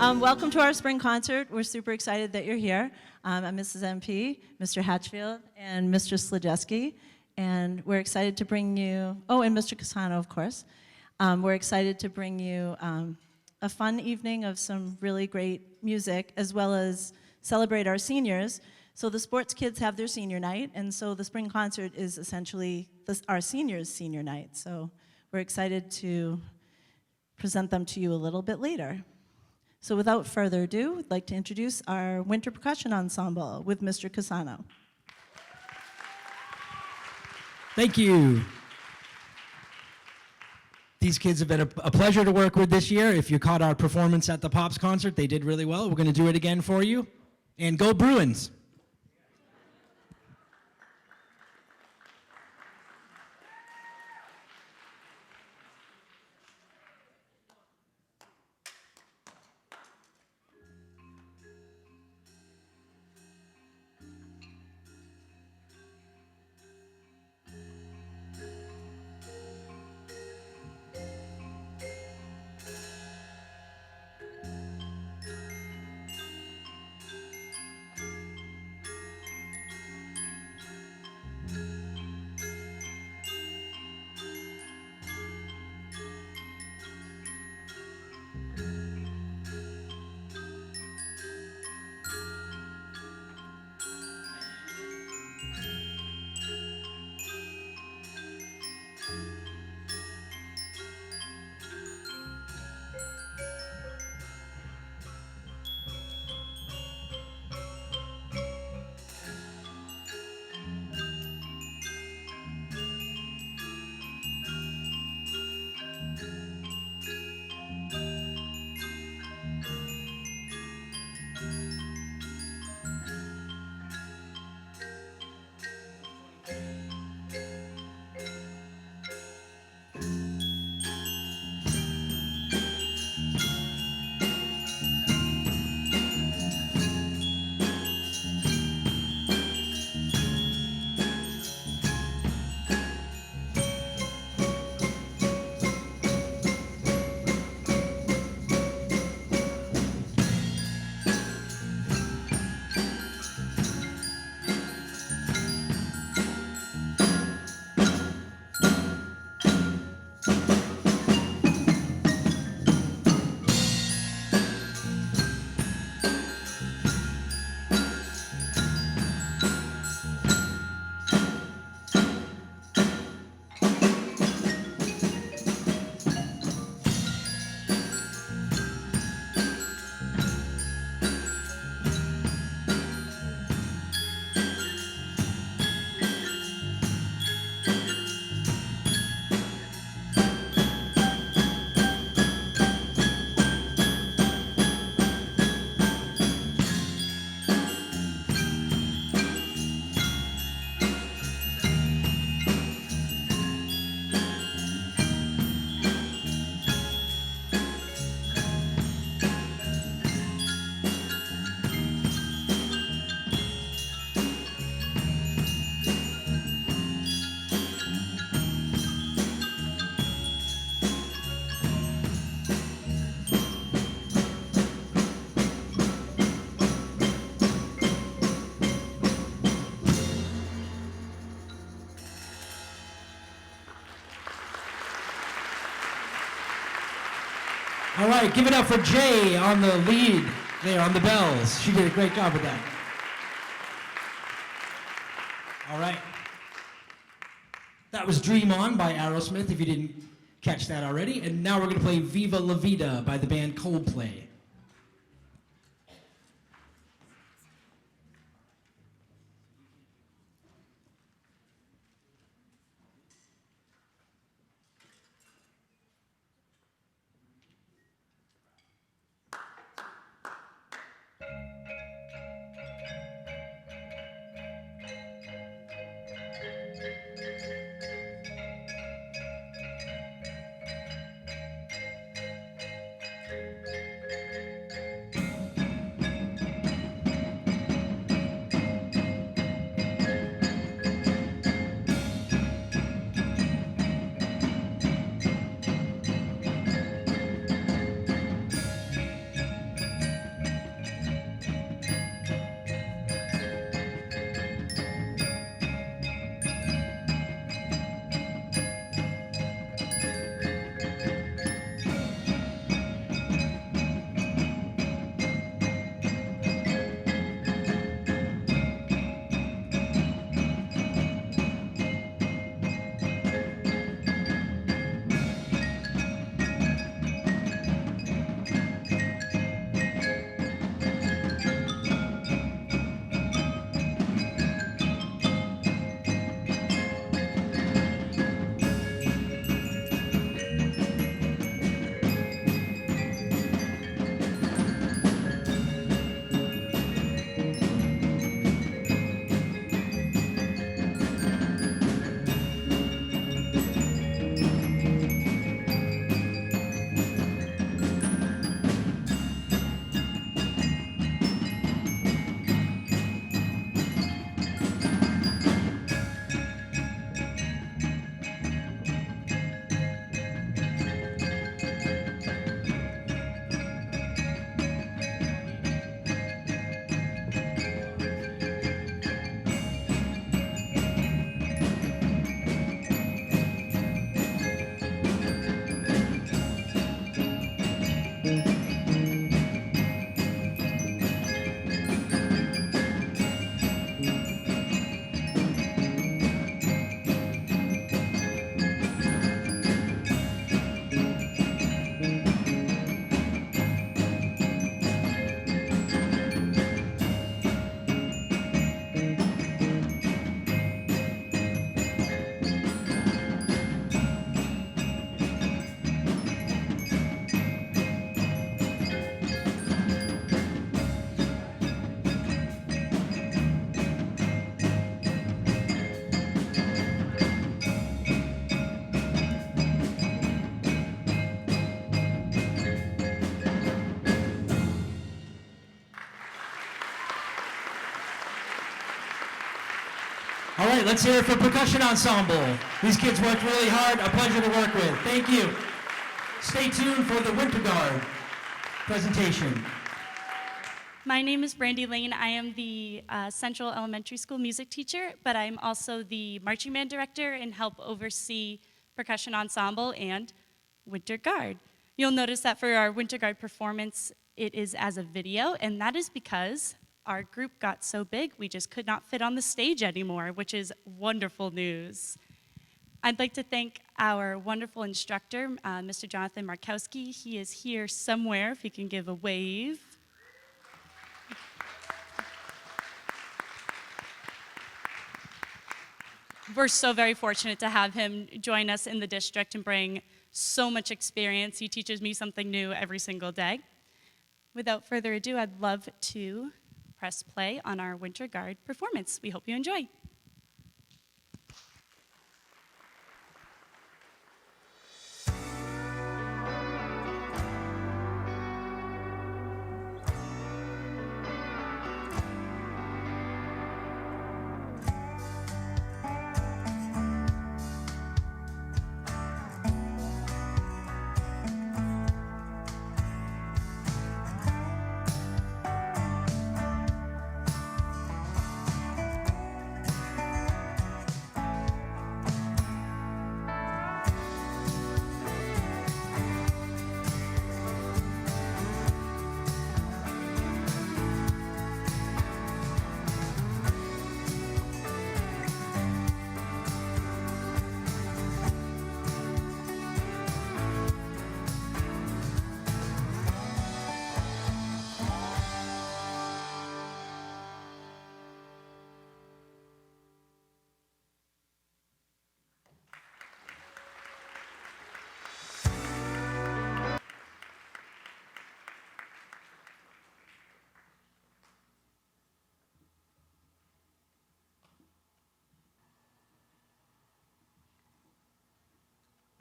Welcome to our spring concert. We're super excited that you're here. I'm Mrs. MP, Mr. Hatchfield, and Mr. Slajewski. And we're excited to bring you, oh, and Mr. Casano, of course. We're excited to bring you a fun evening of some really great music, as well as celebrate our seniors. So the sports kids have their senior night, and so the spring concert is essentially our seniors' senior night. So we're excited to present them to you a little bit later. So without further ado, I'd like to introduce our winter percussion ensemble with Mr. Casano. Thank you. These kids have been a pleasure to work with this year. If you caught our performance at the Pops concert, they did really well. We're going to do it again for you. And go Bruins! All right, give it up for Jay on the lead there on the bells. She did a great job with that. All right. That was Dream On by Aerosmith, if you didn't catch that already. And now we're going to play Viva La Vida by the band Coldplay. All right, let's hear it for percussion ensemble. These kids worked really hard. A pleasure to work with. Thank you. Stay tuned for the Winter Guard presentation. My name is Brandy Lane. I am the Central Elementary School music teacher, but I'm also the marching band director and help oversee percussion ensemble and Winter Guard. You'll notice that for our Winter Guard performance, it is as a video, and that is because our group got so big we just could not fit on the stage anymore, which is wonderful news. I'd like to thank our wonderful instructor, Mr. Jonathan Markowski. He is here somewhere, if he can give a wave. We're so very fortunate to have him join us in the district and bring so much experience. He teaches me something new every single day. Without further ado, I'd love to press play on our Winter Guard performance. We hope you enjoy.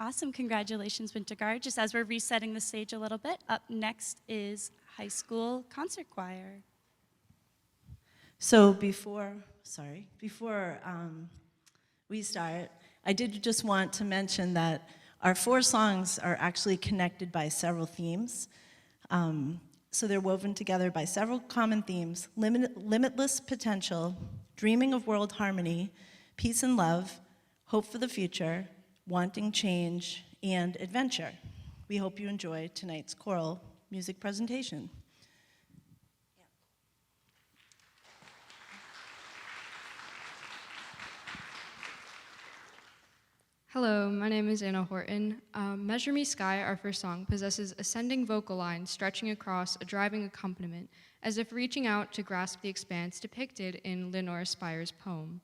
Awesome, congratulations, Winter Guard. Just as we're resetting the stage a little bit, up next is high school concert choir. So before we start, I did just want to mention that our 4 songs are actually connected by several themes. So they're woven together by several common themes: limitless potential, dreaming of world harmony, peace and love, hope for the future, wanting change, and adventure. We hope you enjoy tonight's choral music presentation. Hello, my name is Anna Horton. Measure Me Sky, our first song, possesses ascending vocal lines stretching across a driving accompaniment, as if reaching out to grasp the expanse depicted in Lenore Spire's poem.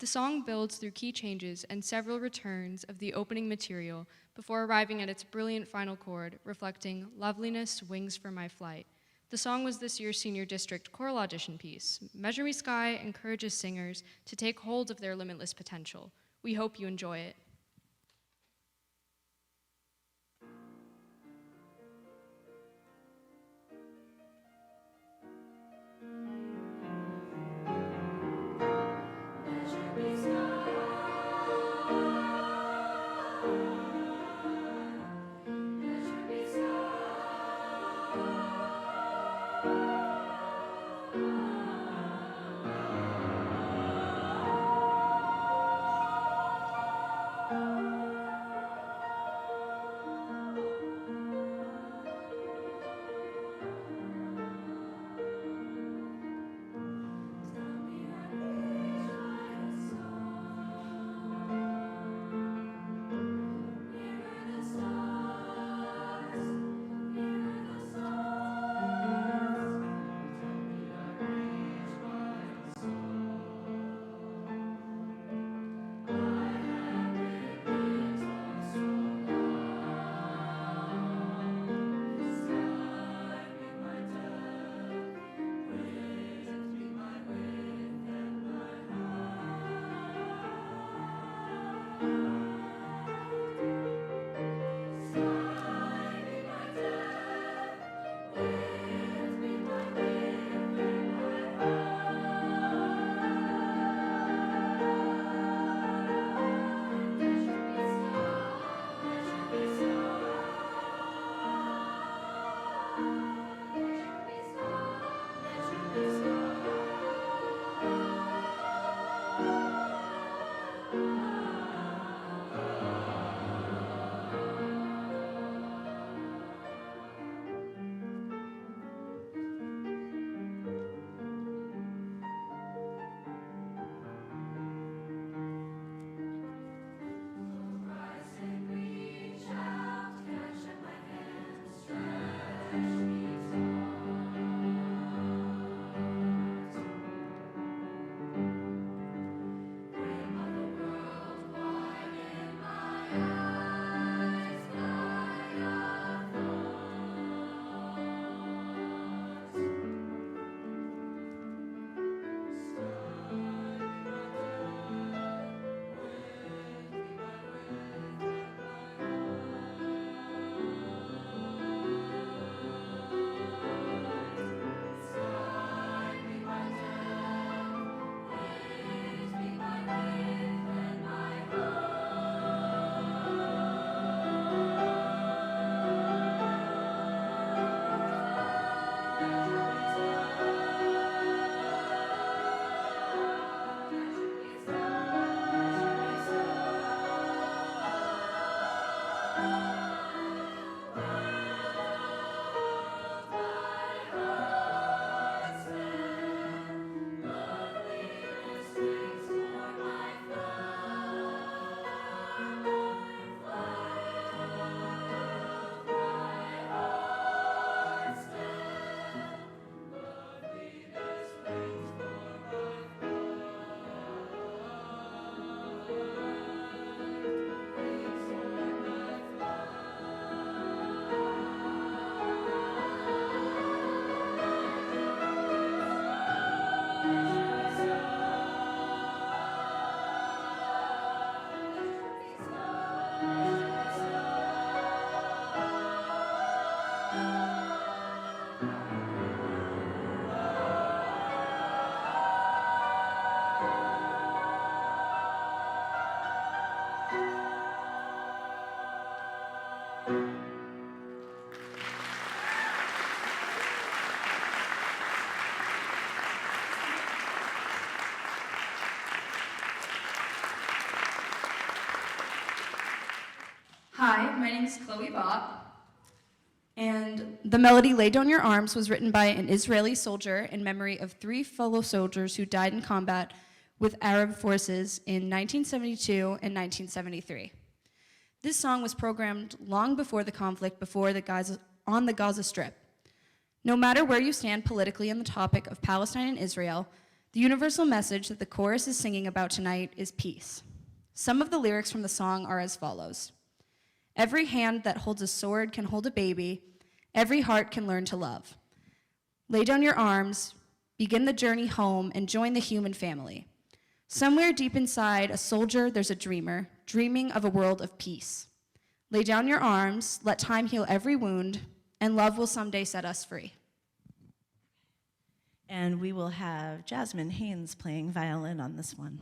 The song builds through key changes and several returns of the opening material before arriving at its brilliant final chord, reflecting "Loveliness, Wings for My Flight." The song was this year's senior district choral audition piece. Measure Me Sky encourages singers to take hold of their limitless potential. We hope you enjoy it. Hi, my name is Chloe Bott, and the melody Lay Down Your Arms was written by an Israeli soldier in memory of 3 fellow soldiers who died in combat with Arab forces in 1972 and 1973. This song was programmed long before the conflict on the Gaza Strip. No matter where you stand politically on the topic of Palestine and Israel, the universal message that the chorus is singing about tonight is peace. Some of the lyrics from the song are as follows. Every hand that holds a sword can hold a baby. Every heart can learn to love. Lay down your arms, begin the journey home, and join the human family. Somewhere deep inside a soldier, there's a dreamer, dreaming of a world of peace. Lay down your arms, let time heal every wound, and love will someday set us free. And we will have Jasmine Haynes playing violin on this one.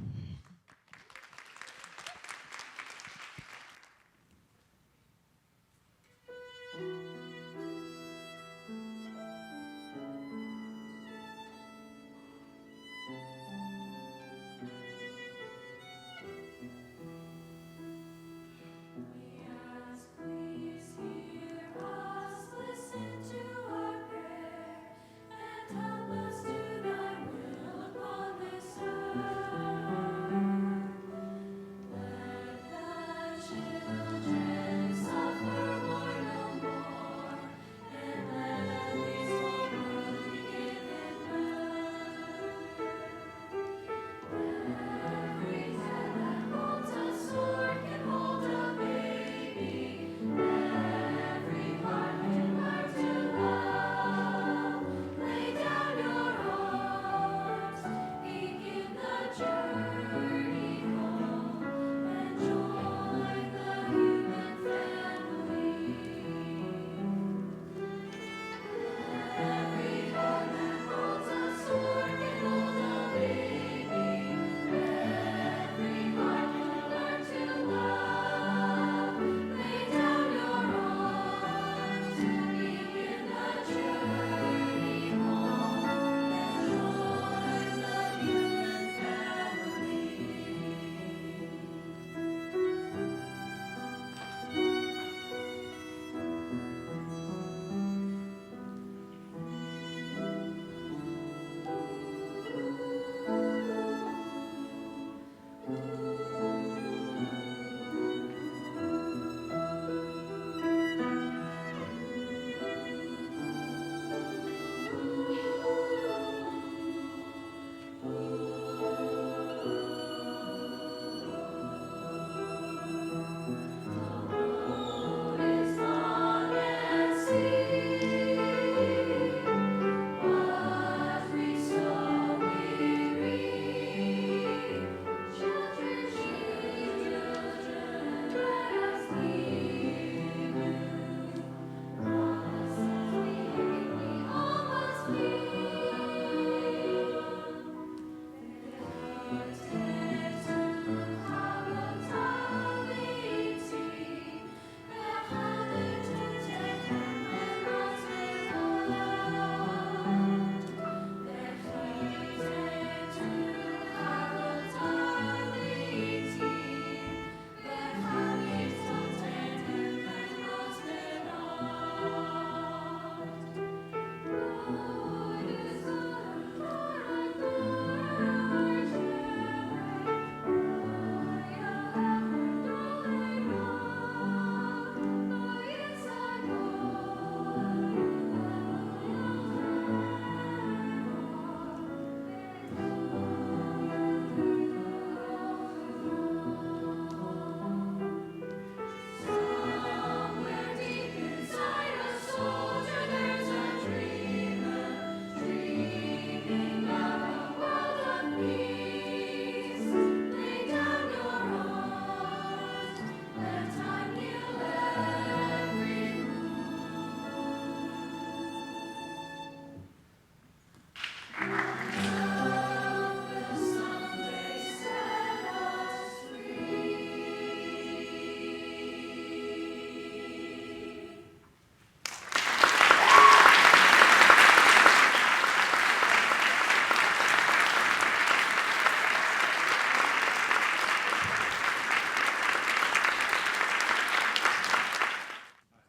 And help us do thy will upon this earth.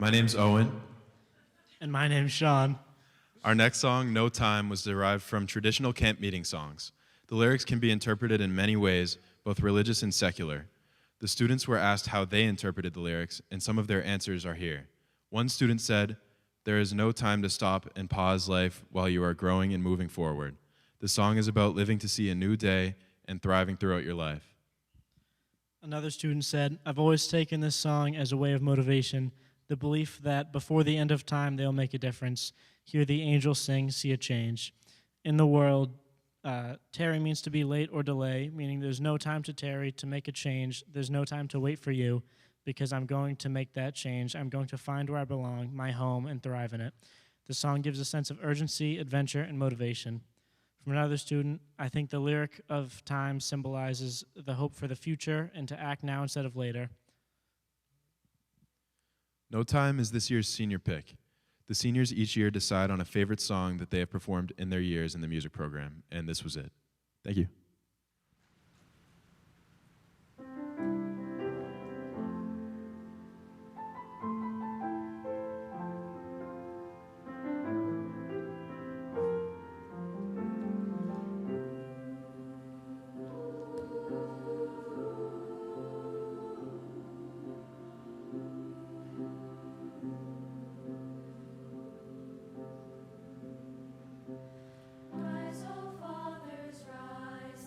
My name's Owen. And my name's Sean. Our next song, No Time, was derived from traditional camp meeting songs. The lyrics can be interpreted in many ways, both religious and secular. The students were asked how they interpreted the lyrics, and some of their answers are here. One student said, "There is no time to stop and pause life while you are growing and moving forward. The song is about living to see a new day and thriving throughout your life." Another student said, "I've always taken this song as a way of motivation, the belief that before the end of time they'll make a difference. Hear the angels sing, see a change. In the world, tarry means to be late or delay, meaning there's no time to tarry, to make a change. There's no time to wait for you, because I'm going to make that change. I'm going to find where I belong, my home, and thrive in it." The song gives a sense of urgency, adventure, and motivation. From another student, "I think the lyric of time symbolizes the hope for the future and to act now instead of later." No Time is this year's senior pick. The seniors each year decide on a favorite song that they have performed in their years in the music program, and this was it. Thank you. Rise, O fathers, rise.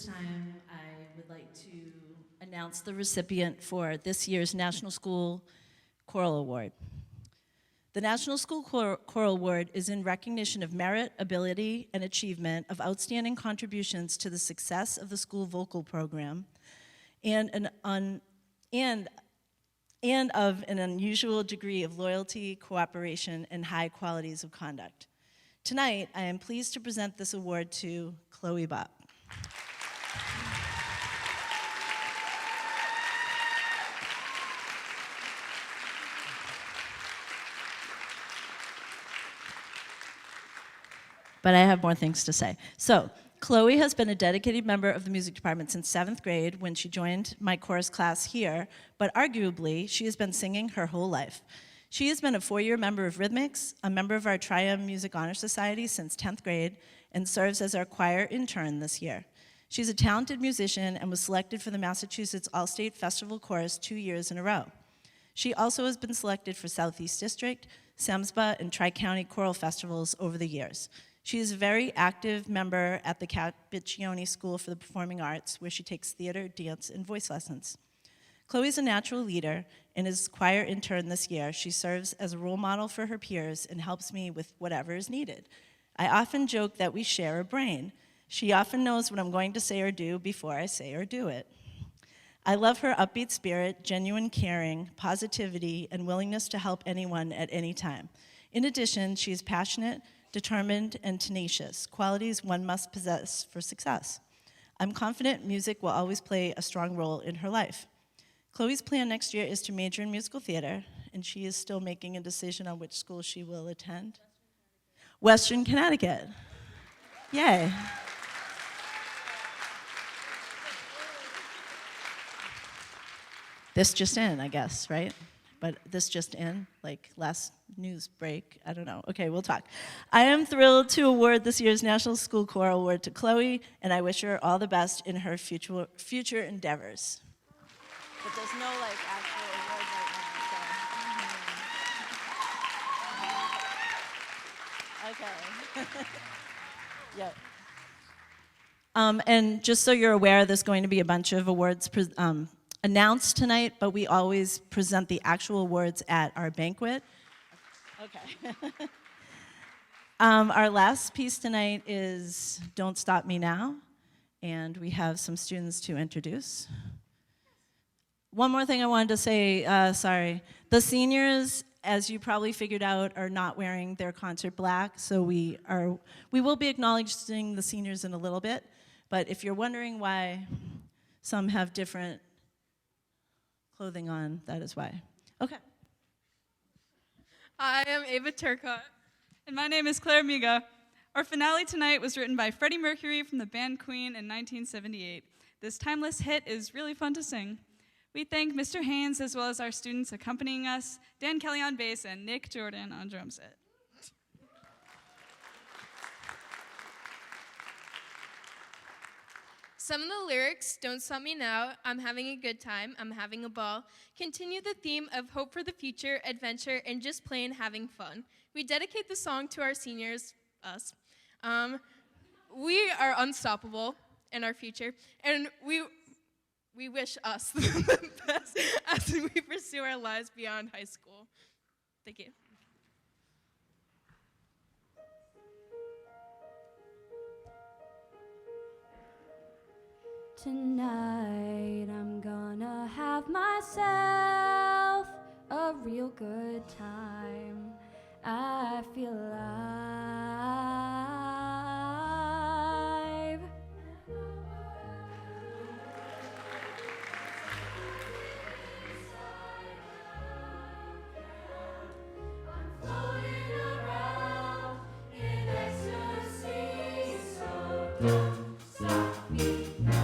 this time, I would like to announce the recipient for this year's National School Choral Award. The National School Choral Award is in recognition of merit, ability, and achievement of outstanding contributions to the success of the school vocal program and of an unusual degree of loyalty, cooperation, and high qualities of conduct. Tonight, I am pleased to present this award to Chloe Bopp. But I have more things to say. So, Chloe has been a dedicated member of the music department since 7th grade when she joined my chorus class here, but arguably, she has been singing her whole life. She has been a 4-year member of Rhythmics, a member of our Trium Music Honor Society since 10th grade, and serves as our choir intern this year. She's a talented musician and was selected for the Massachusetts All-State Festival Chorus 2 years in a row. She also has been selected for Southeast District, SEMSBA, and Tri-County choral festivals over the years. She is a very active member at the Capiccioni School for the Performing Arts, where she takes theater, dance, and voice lessons. Chloe is a natural leader and is choir intern this year. She serves as a role model for her peers and helps me with whatever is needed. I often joke that we share a brain. She often knows what I'm going to say or do before I say or do it. I love her upbeat spirit, genuine caring, positivity, and willingness to help anyone at any time. In addition, she is passionate, determined, and tenacious, qualities one must possess for success. I'm confident music will always play a strong role in her life. Chloe's plan next year is to major in musical theater, and she is still making a decision on which school she will attend. Western Connecticut. Yay. This just in, I guess, right? But this just in, like last news break, I don't know. Okay, we'll talk. I am thrilled to award this year's National School Choral Award to Chloe, and I wish her all the best in her future endeavors. But there's no actual award right now, so. Okay. Yep. And just so you're aware, there's going to be a bunch of awards announced tonight, but we always present the actual awards at our banquet. Okay. Our last piece tonight is Don't Stop Me Now, and we have some students to introduce. One more thing I wanted to say, sorry. The seniors, as you probably figured out, are not wearing their concert black, so we will be acknowledging the seniors in a little bit, but if you're wondering why some have different clothing on, that is why. Okay. I am Ava Turcotte. And my name is Claire Miga. Our finale tonight was written by Freddie Mercury from the band Queen in 1978. This timeless hit is really fun to sing. We thank Mr. Haynes as well as our students accompanying us, Dan Kelly on bass and Nick Jordan on drum set. Some of the lyrics, Don't Stop Me Now, I'm having a good time, I'm having a ball, continue the theme of hope for the future, adventure, and just plain having fun. We dedicate the song to our seniors, us. We are unstoppable in our future, and we wish us the best as we pursue our lives beyond high school. Thank you. Tonight I'm gonna have myself a real good time. I feel alive. I'm floating around in ecstasy, so don't stop me now.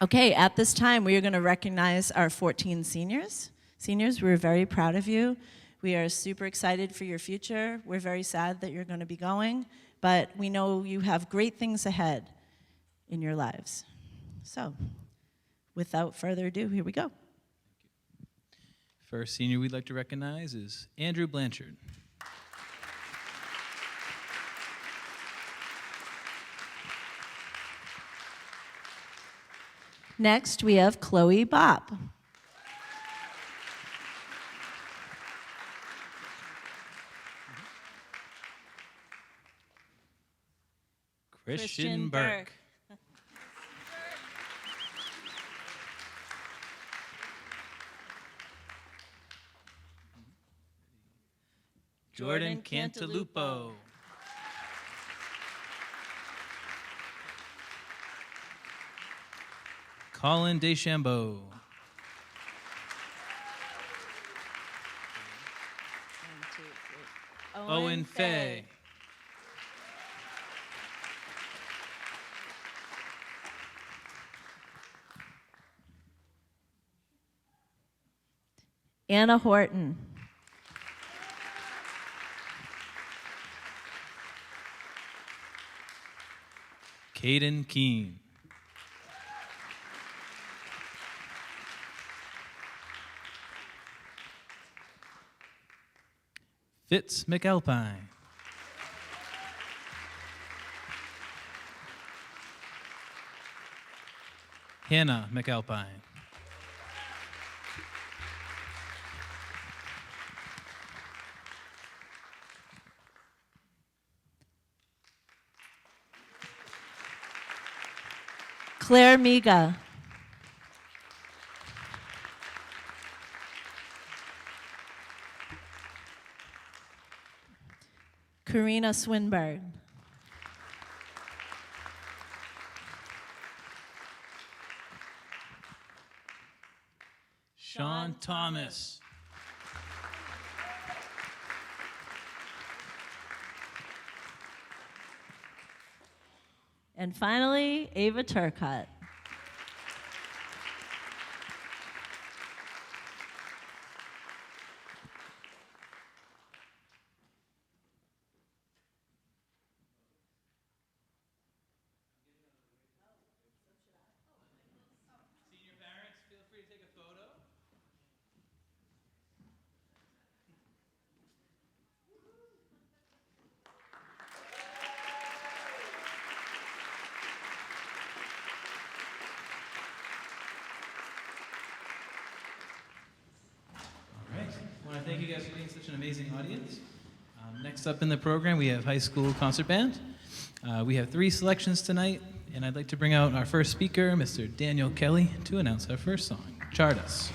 Okay, at this time, we are going to recognize our 14 seniors. Seniors, we're very proud of you. We are super excited for your future. We're very sad that you're going to be going, but we know you have great things ahead in your lives. So, without further ado, here we go. First senior we'd like to recognize is Andrew Blanchard. Next, we have Chloe Bopp. Christian Burke. Jordan Cantalupo. Colin Deschambeau. Owen Fay. Anna Horton. Caden Keene. Fitz McAlpine. Hannah McAlpine. Claire Miga. Karina Swinburne. Sean Thomas. And finally, Ava Turcott. Senior parents, feel free to take a photo. All right. I want to thank you guys for being such an amazing audience. Next up in the program, we have high school concert band. We have 3 selections tonight, and I'd like to bring out our first speaker, Mr. Daniel Kelly, to announce our first song, Chart Us.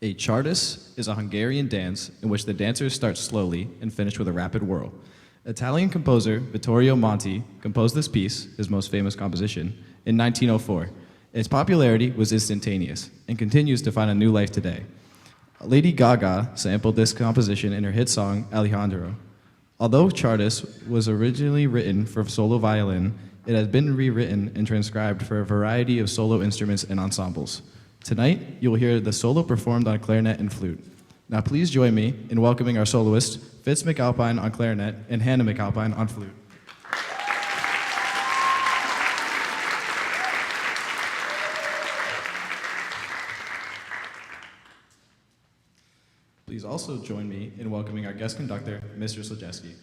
A chartus is a Hungarian dance in which the dancers start slowly and finish with a rapid whirl. Italian composer Vittorio Monti composed this piece, his most famous composition, in 1904. Its popularity was instantaneous and continues to find a new life today. Lady Gaga sampled this composition in her hit song Alejandro. Although Chartus was originally written for solo violin, it has been rewritten and transcribed for a variety of solo instruments and ensembles. Tonight, you will hear the solo performed on clarinet and flute. Now please join me in welcoming our soloists, Fitz McAlpine on clarinet and Hannah McAlpine on flute. Please also join me in welcoming our guest conductor, Mr. Slajewski.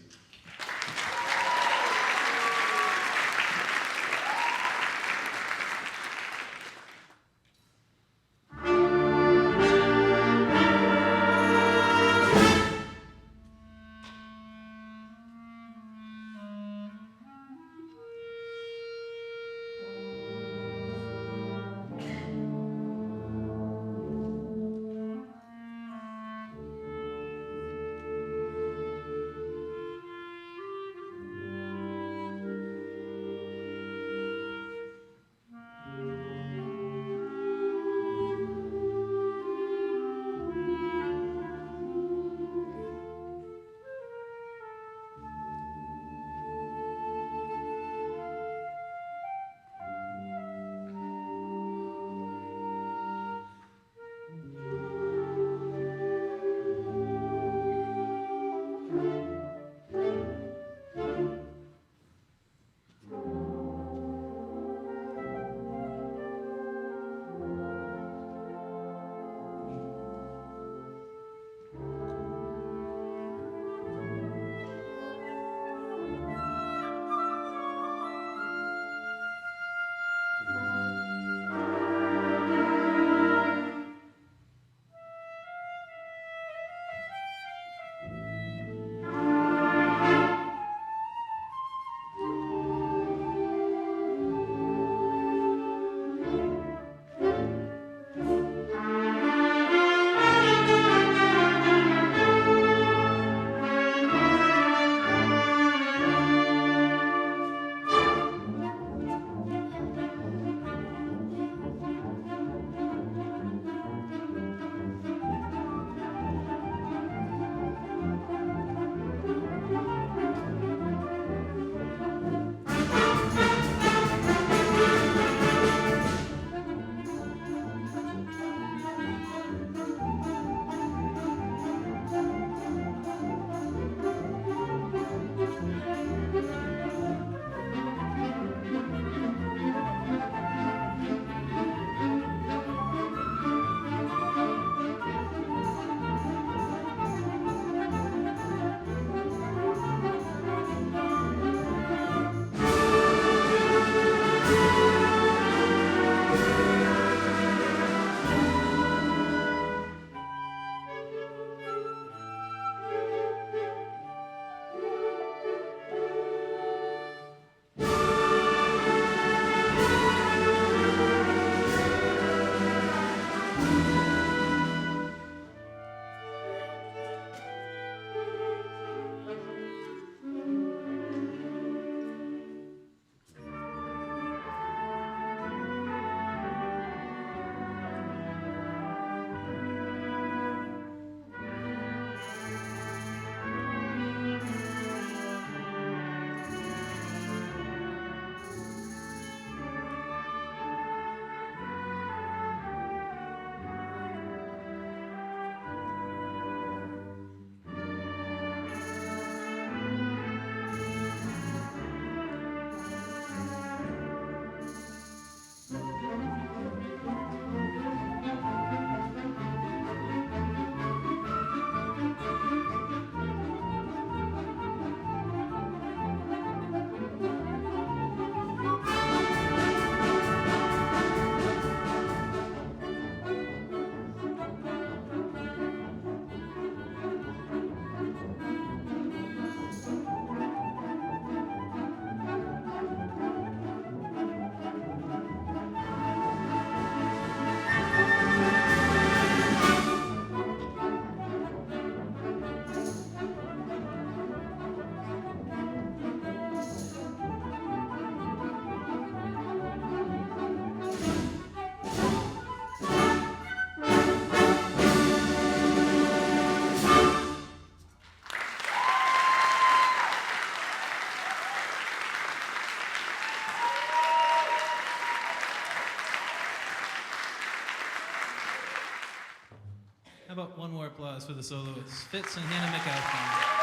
about one more applause for the soloists, Fitz and Hannah McAlpine.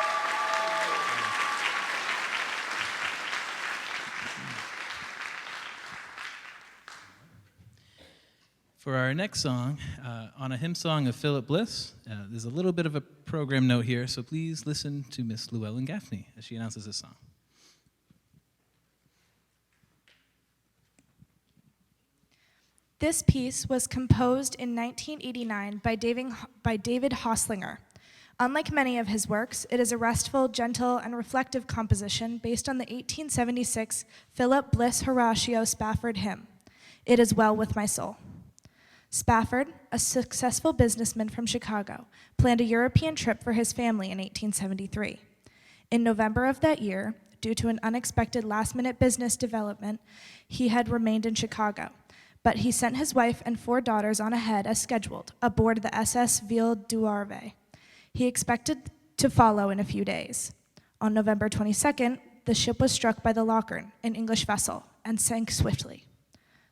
For our next song, on a hymn song of Philip Bliss, there's a little bit of a program note here, so please listen to Miss Llewellyn Gaffney as she announces this song. This piece was composed in 1989 by David Hoslinger. Unlike many of his works, it is a restful, gentle, and reflective composition based on the 1876 Philip Bliss Horatio Spafford hymn, It Is Well With My Soul. Spafford, a successful businessman from Chicago, planned a European trip for his family in 1873. In November of that year, due to an unexpected last-minute business development, he had remained in Chicago, but he sent his wife and 4 daughters on ahead as scheduled, aboard the SS Ville d'Arve. He expected to follow in a few days. On November 22nd, the ship was struck by the Lochern, an English vessel, and sank swiftly.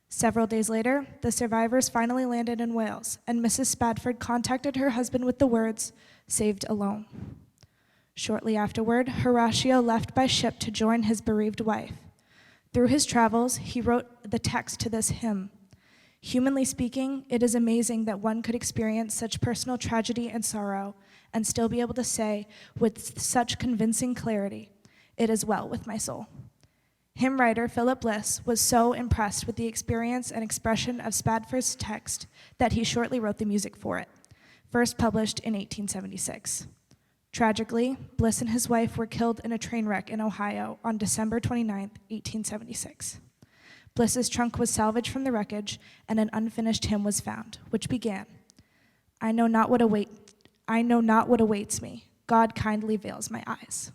Several days later, the survivors finally landed in Wales, and Mrs. Spafford contacted her husband with the words, "Saved alone." Shortly afterward, Horatio left by ship to join his bereaved wife. Through his travels, he wrote the text to this hymn. Humanly speaking, it is amazing that one could experience such personal tragedy and sorrow and still be able to say with such convincing clarity, "It is well with my soul." Hymn writer Philip Bliss was so impressed with the experience and expression of Spafford's text that he shortly wrote the music for it, first published in 1876. Tragically, Bliss and his wife were killed in a train wreck in Ohio on December 29, 1876. Bliss's trunk was salvaged from the wreckage, and an unfinished hymn was found, which began, I know not what awaits me. God kindly veils my eyes."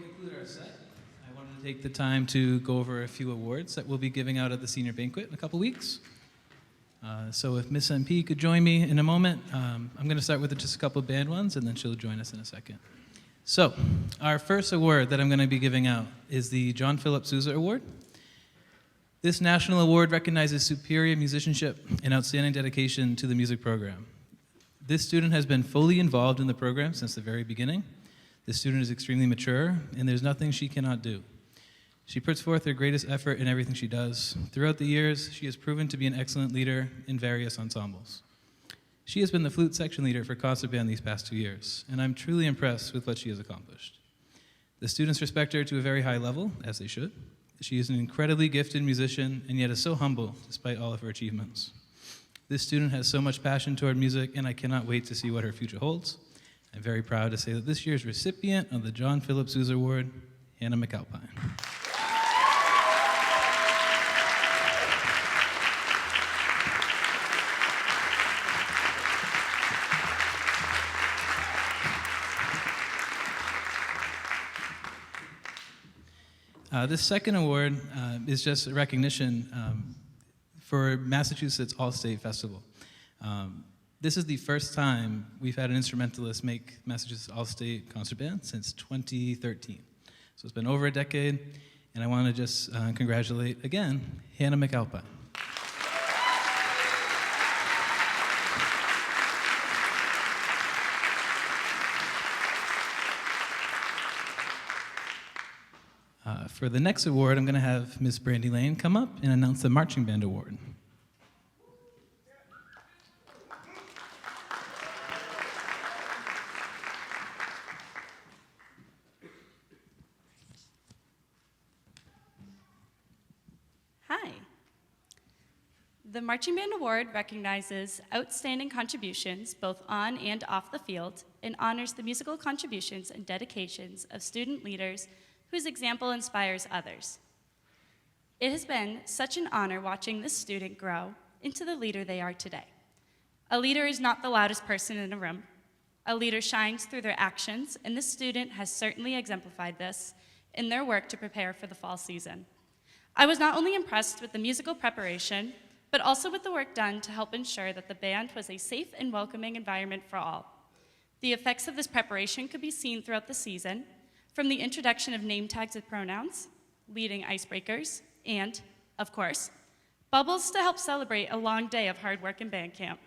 conclude our set, I wanted to take the time to go over a few awards that we'll be giving out at the senior banquet in a couple weeks. So if Miss MP could join me in a moment, I'm going to start with just a couple of band ones, and then she'll join us in a second. So our first award that I'm going to be giving out is the John Philip Sousa Award. This national award recognizes superior musicianship and outstanding dedication to the music program. This student has been fully involved in the program since the very beginning. This student is extremely mature, and there's nothing she cannot do. She puts forth her greatest effort in everything she does. Throughout the years, she has proven to be an excellent leader in various ensembles. She has been the flute section leader for concert band these past 2 years, and I'm truly impressed with what she has accomplished. The students respect her to a very high level, as they should. She is an incredibly gifted musician, and yet is so humble despite all of her achievements. This student has so much passion toward music, and I cannot wait to see what her future holds. I'm very proud to say that this year's recipient of the John Philip Sousa Award, Hannah McAlpine. This second award is just a recognition for Massachusetts All-State Festival. This is the first time we've had an instrumentalist make Massachusetts All-State Concert Band since 2013. So it's been over a decade, and I want to just congratulate, again, Hannah McAlpine. For the next award, I'm going to have Miss Brandy Lane come up and announce the Marching Band Award. Hi. The Marching Band Award recognizes outstanding contributions both on and off the field and honors the musical contributions and dedications of student leaders whose example inspires others. It has been such an honor watching this student grow into the leader they are today. A leader is not the loudest person in a room. A leader shines through their actions, and this student has certainly exemplified this in their work to prepare for the fall season. I was not only impressed with the musical preparation, but also with the work done to help ensure that the band was a safe and welcoming environment for all. The effects of this preparation could be seen throughout the season, from the introduction of name tags with pronouns, leading icebreakers, and, of course, bubbles to help celebrate a long day of hard work in band camp.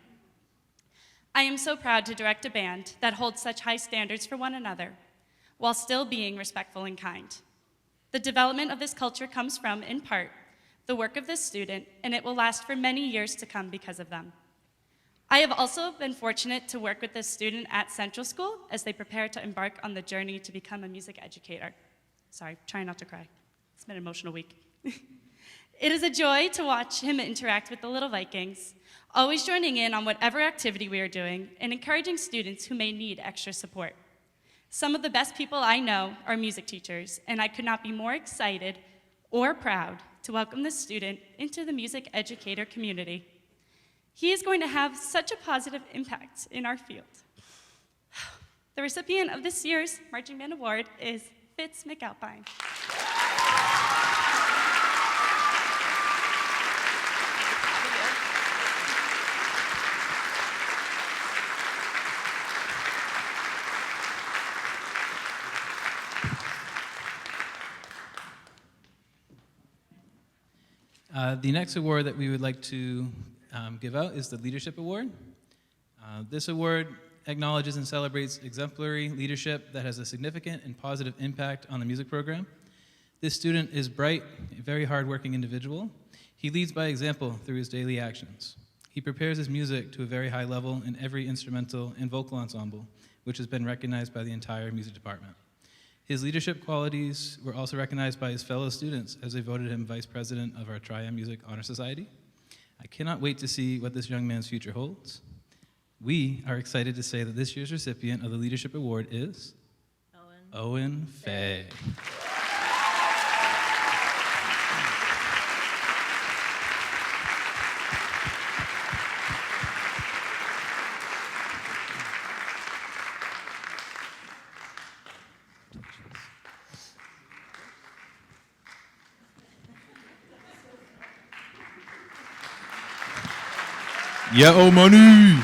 I am so proud to direct a band that holds such high standards for one another, while still being respectful and kind. The development of this culture comes from, in part, the work of this student, and it will last for many years to come because of them. I have also been fortunate to work with this student at Central School as they prepare to embark on the journey to become a music educator. Sorry, trying not to cry. It's been an emotional week. It is a joy to watch him interact with the little Vikings, always joining in on whatever activity we are doing and encouraging students who may need extra support. Some of the best people I know are music teachers, and I could not be more excited or proud to welcome this student into the music educator community. He is going to have such a positive impact in our field. The recipient of this year's Marching Band Award is Fitz McAlpine. The next award that we would like to give out is the Leadership Award. This award acknowledges and celebrates exemplary leadership that has a significant and positive impact on the music program. This student is bright, a very hardworking individual. He leads by example through his daily actions. He prepares his music to a very high level in every instrumental and vocal ensemble, which has been recognized by the entire music department. His leadership qualities were also recognized by his fellow students as they voted him Vice President of our Triad Music Honor Society. I cannot wait to see what this young man's future holds. We are excited to say that this year's recipient of the Leadership Award is Owen Fay. Yeah, oh money.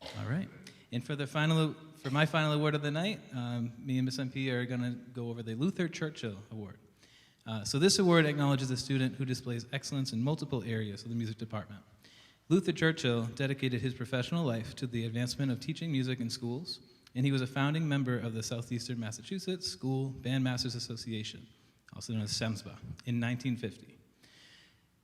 All right. And for my final award of the night, me and Miss MP are going to go over the Luther Churchill Award. So this award acknowledges a student who displays excellence in multiple areas of the music department. Luther Churchill dedicated his professional life to the advancement of teaching music in schools, and he was a founding member of the Southeastern Massachusetts School Bandmasters Association, also known as SEMSBA, in 1950.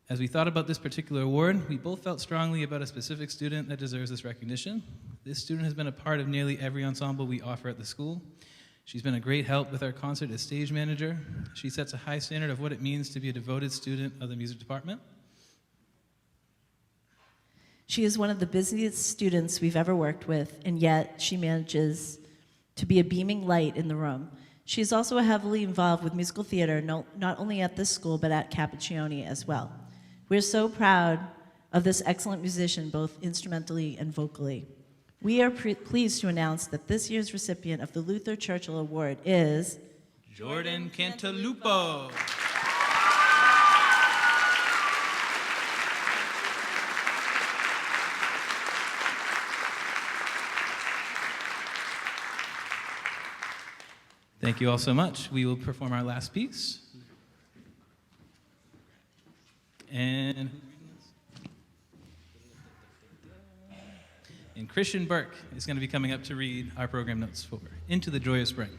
As we thought about this particular award, we both felt strongly about a specific student that deserves this recognition. This student has been a part of nearly every ensemble we offer at the school. She's been a great help with our concert as stage manager. She sets a high standard of what it means to be a devoted student of the music department. She is one of the busiest students we've ever worked with, and yet she manages to be a beaming light in the room. She is also heavily involved with musical theater, not only at this school, but at Cappuccioni as well. We're so proud of this excellent musician, both instrumentally and vocally. We are pleased to announce that this year's recipient of the Luther Churchill Award is Jordan Cantalupo. Thank you all so much. We will perform our last piece. And Christian Burke is going to be coming up to read our program notes for Into the Joyous Spring.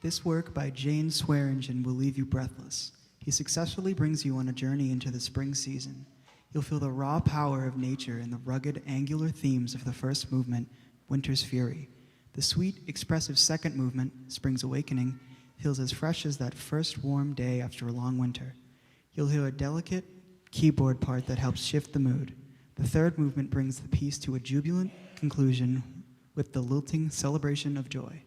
This work by Jane Swearingen will leave you breathless. He successfully brings you on a journey into the spring season. You'll feel the raw power of nature in the rugged, angular themes of the first movement, Winter's Fury. The sweet, expressive second movement, Spring's Awakening, feels as fresh as that first warm day after a long winter. You'll hear a delicate keyboard part that helps shift the mood. The third movement brings the piece to a jubilant conclusion with the lilting celebration of joy.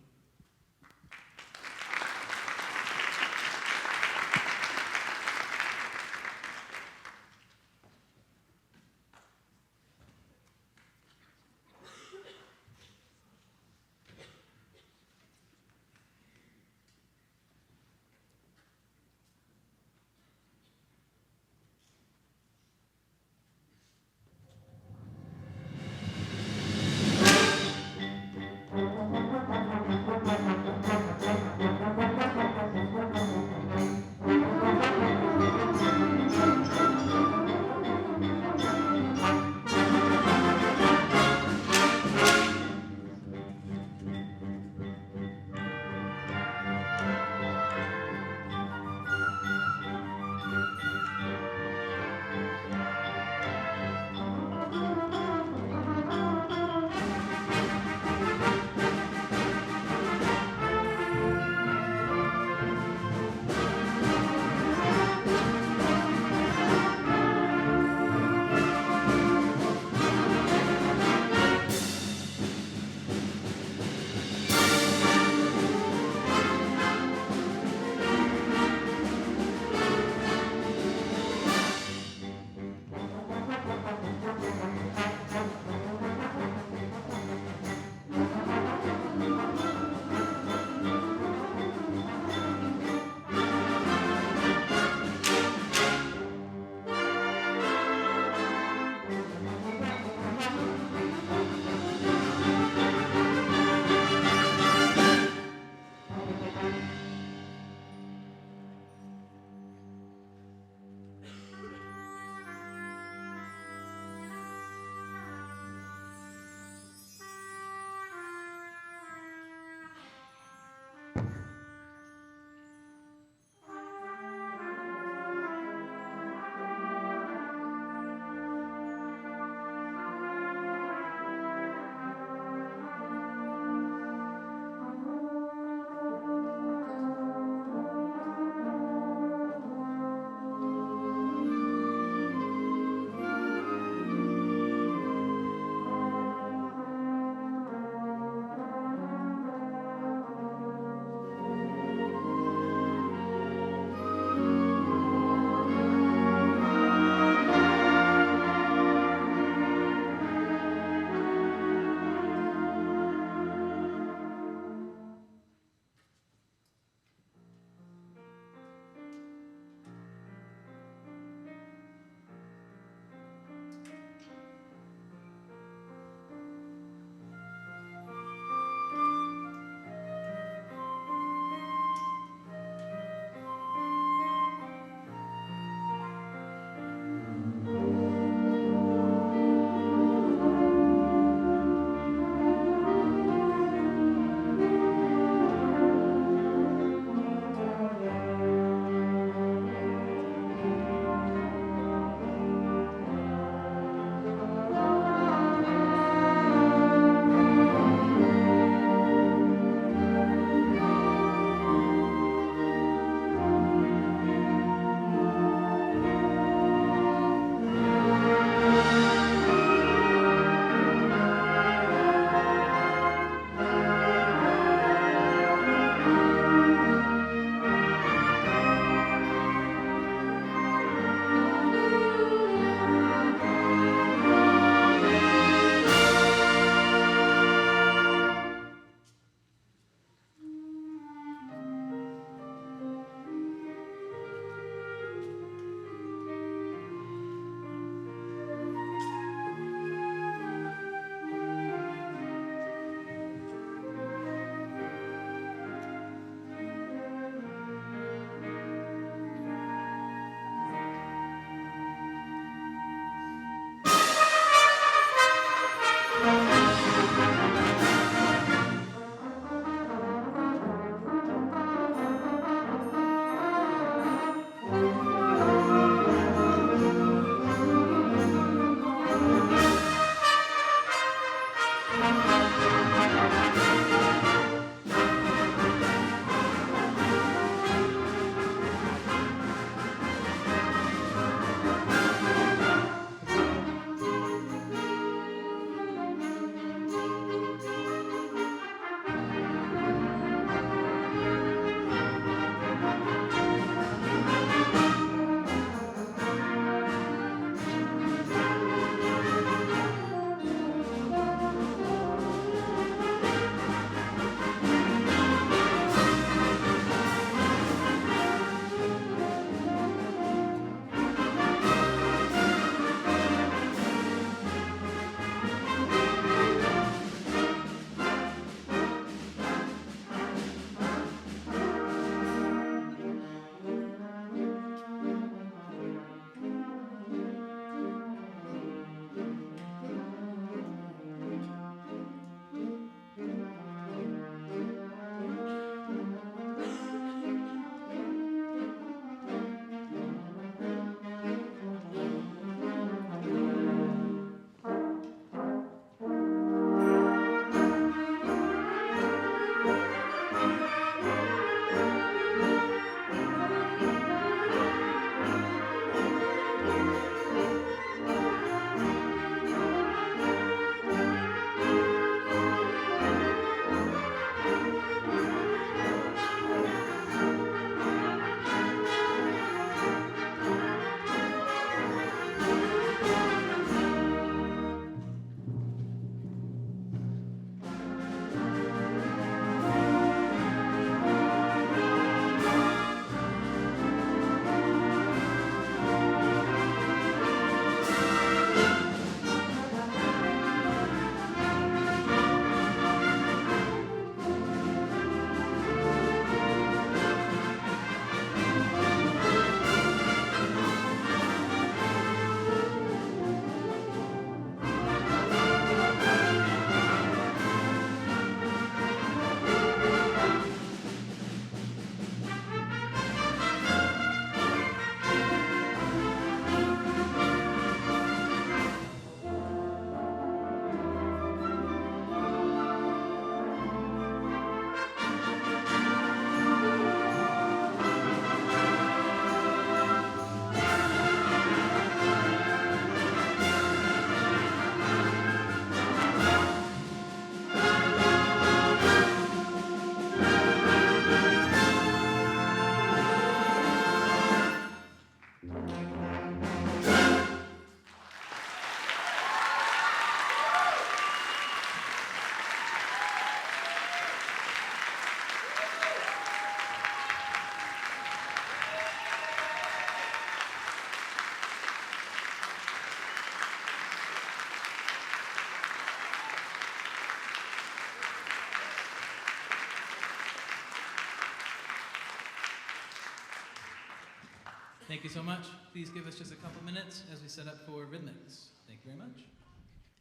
Thank you so much. Please give us just a couple minutes as we set up for rhythmics. Thank you very much.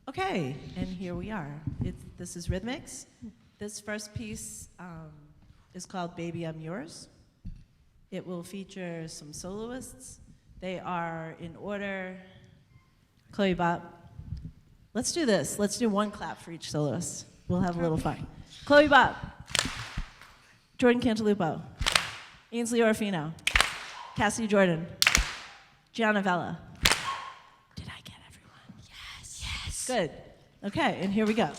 Okay, and here we are. This is Rhythmics. This first piece is called Baby I'm Yours. It will feature some soloists. They are in order. Chloe Bop. Let's do this. Let's do one clap for each soloist. We'll have a little fun. Chloe Bop. Jordan Cantalupo. Ainsley Orfino. Cassidy Jordan. Gianna Vella. Did I get everyone? Yes. Yes. Good. Okay, and here we go.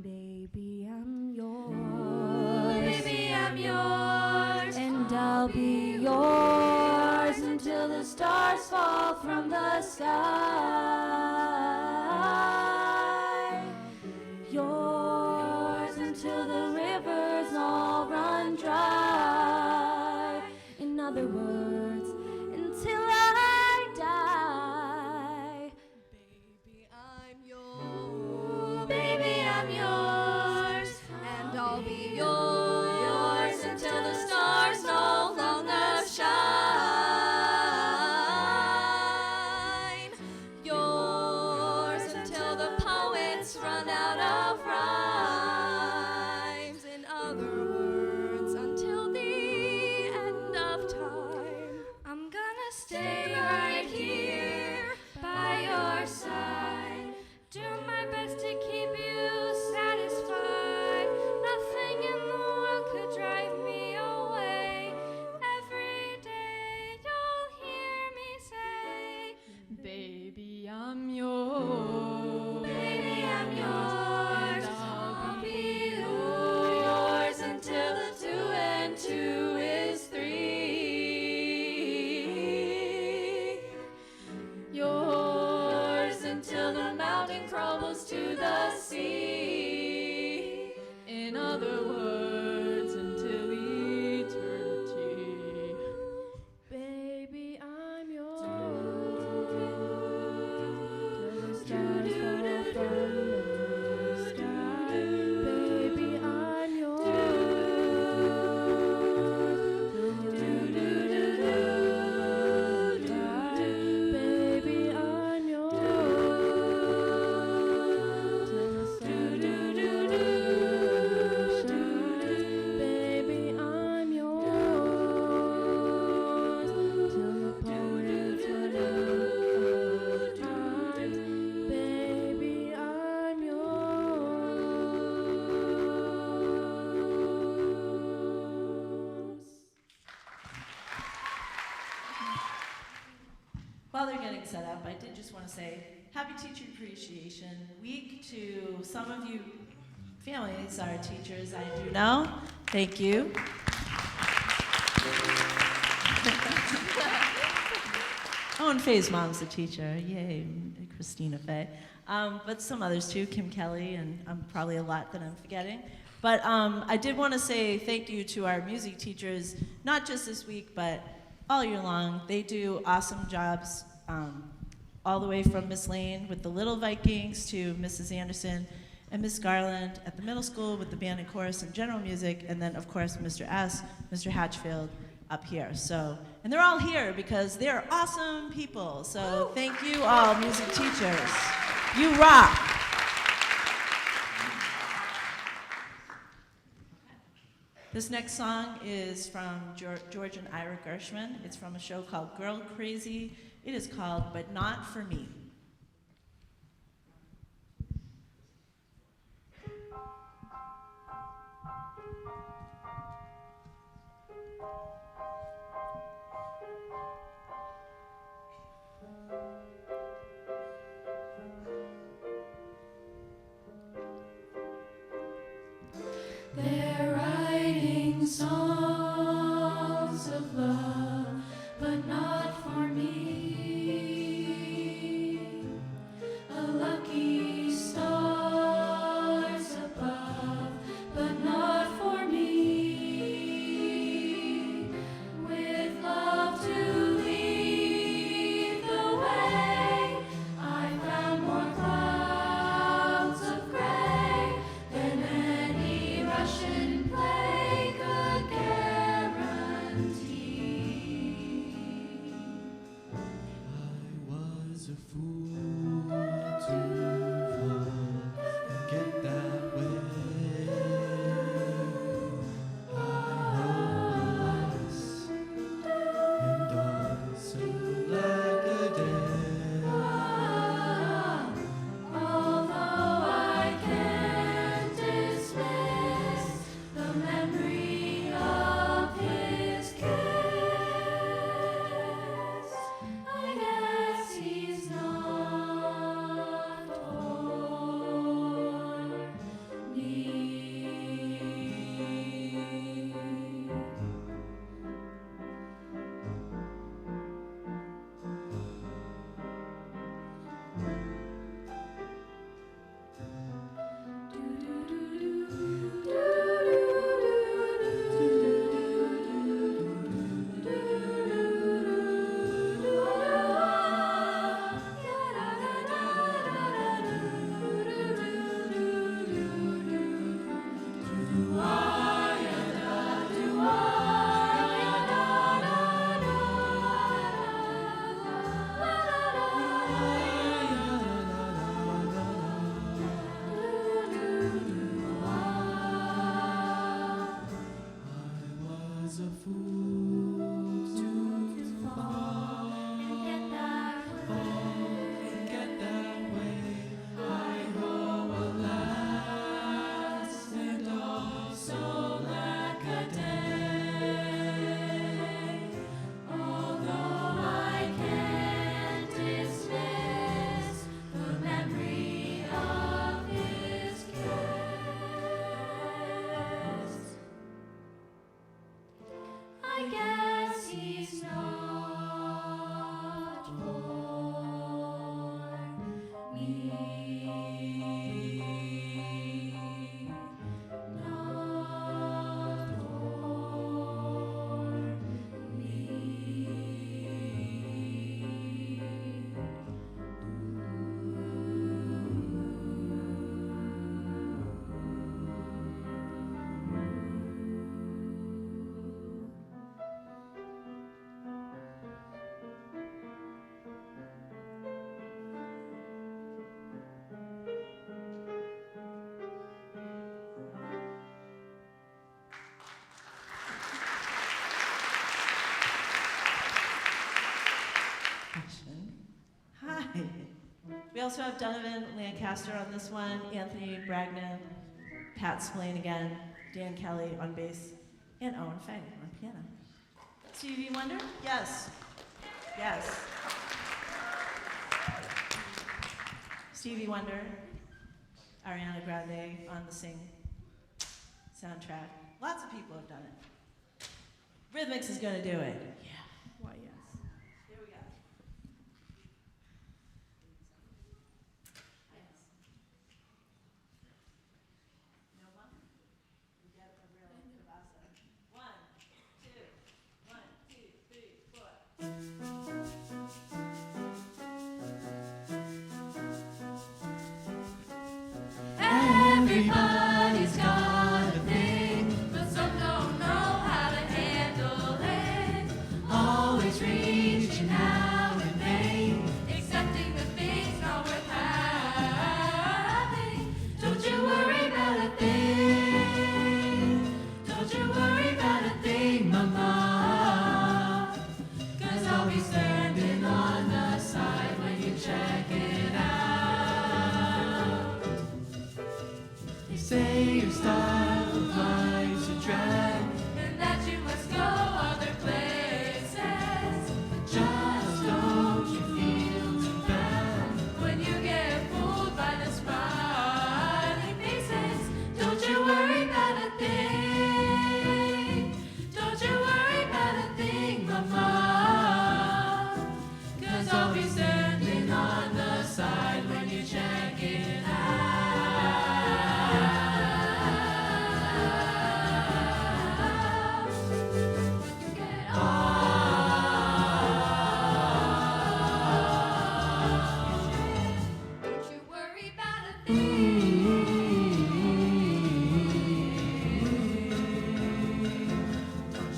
Baby, I'm yours. Baby, I'm yours. And I'll be yours until the stars fall from the sky. Yours until the rivers all run dry. In other words, until I die. Baby, I'm yours. Baby, I'm yours. And I'll be yours until the stars no longer shine. Yours until the poets run out of rhymes. In other words, until the end of time. I'm gonna stay right here by your side. Do my best to keep you satisfied. Nothing in the world could drive me away. Every day you'll hear me say, Baby, I'm yours. Baby, I'm yours. And I'll be yours until the 2 and 2 is 3. Yours until the mountain crumbles to the sea. In other words, until eternity. Baby, I'm yours. Till the stars fall from the sky. Baby, I'm yours. Baby, I'm yours. Till the sun shines. Baby, I'm yours. Till the poets run out of rhymes. Baby, I'm yours. While they're getting set up, I did just want to say Happy Teacher Appreciation Week to some of you families are teachers, I do know. Thank you. Oh, and Faye's mom's a teacher. Yay, Christina Faye. But some others too, Kim Kelly, and probably a lot that I'm forgetting. But I did want to say thank you to our music teachers, not just this week, but all year long. They do awesome jobs, all the way from Miss Lane with the Little Vikings to Mrs. Anderson and Miss Garland at the middle school with the band and chorus and general music, and then of course Mr. S, Mr. Hatchfield up here. So, and they're all here because they're awesome people. So thank you all, music teachers. You rock. This next song is from George and Ira Gershwin. It's from a show called Girl Crazy. It is called But Not For Me. They're writing songs of love, but not for me. A lucky stars above, but not for me. With love to lead the way, I found more clouds of gray than any Russian play could guarantee. I was a fool to forget that way. I was and also like a day. Although I can't dismiss the memory of his kiss, I guess he's not for me. Was a fool to fall and get that way. I owe alas and also lack a day. Although I can't dismiss the memory of his kiss, I guess he's not for me. Not for me. Hi. We also have Donovan Lancaster on this one, Anthony Bragnon, Pat Spillane again, Dan Kelly on bass, and Owen Fang on piano. Stevie Wonder? Yes. Yes. Stevie Wonder, Ariana Grande on the Sing soundtrack. Lots of people have done it. Rhythmix is going to do it. Yeah. Why, yes. Here we go. No one? We get a real cabasa. 1, 2, 1, 2, 3, 4. Everybody's got a thing, but some don't know how to handle it. Always reaching out in vain, accepting the things not worth having. Don't you worry about a thing. Don't you worry about a thing, mama. 'Cause I'll be standing on the side when you check it out. They say your style of life's a drag, And that you must go other places. just don't you feel too bad. When you get fooled by the smiling faces, don't you worry about a thing. Don't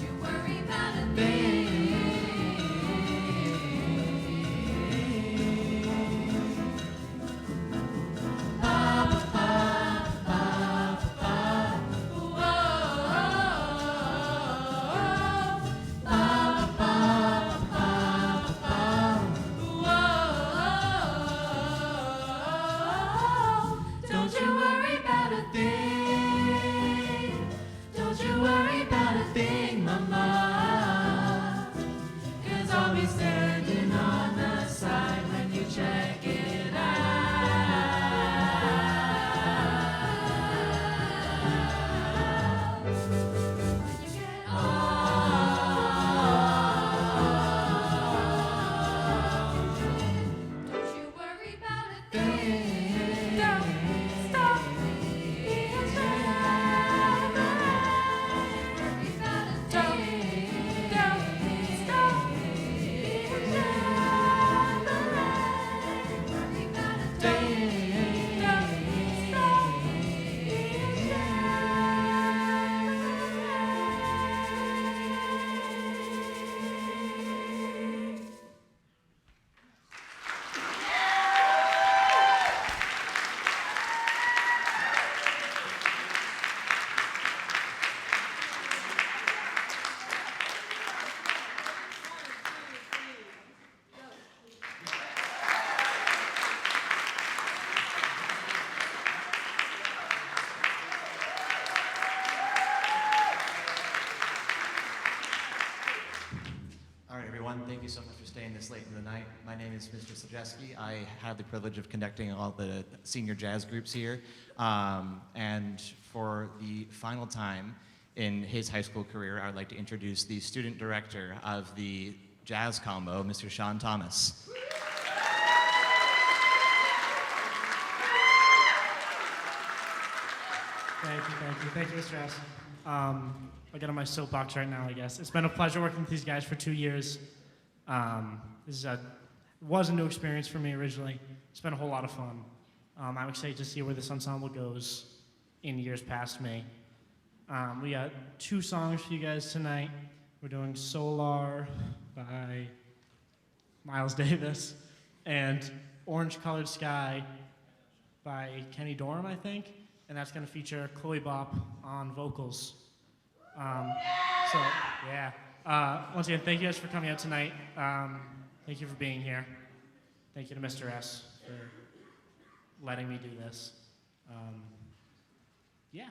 you worry about a thing. Don't you worry about a thing. Don't you worry about a thing, mama. 'Cause I'll be standing on the side when you check it out. When you get don't you worry about a thing. Don't stop being strong. Worry about a thing. Don't stop being strong. Worry about a thing. Don't stop being strong. All right, everyone, thank you so much for staying this late in the night. My name is Mr. Slajewski. I have the privilege of conducting all the senior jazz groups here. And for the final time in his high school career, I would like to introduce the student director of the jazz combo, Mr. Sean Thomas. Thank you, Mr. S. I'll get on my soapbox right now, I guess. It's been a pleasure working with these guys for 2 years. Was a new experience for me originally. It's been a whole lot of fun. I'm excited to see where this ensemble goes in years past me. We got 2 songs for you guys tonight. We're doing Solar by Miles Davis and Orange Colored Sky by Kenny Dorham, I think. And that's going to feature Chloe Bop on vocals. Once again, thank you guys for coming out tonight. Thank you for being here. Thank you to Mr. S for letting me do this. Yeah.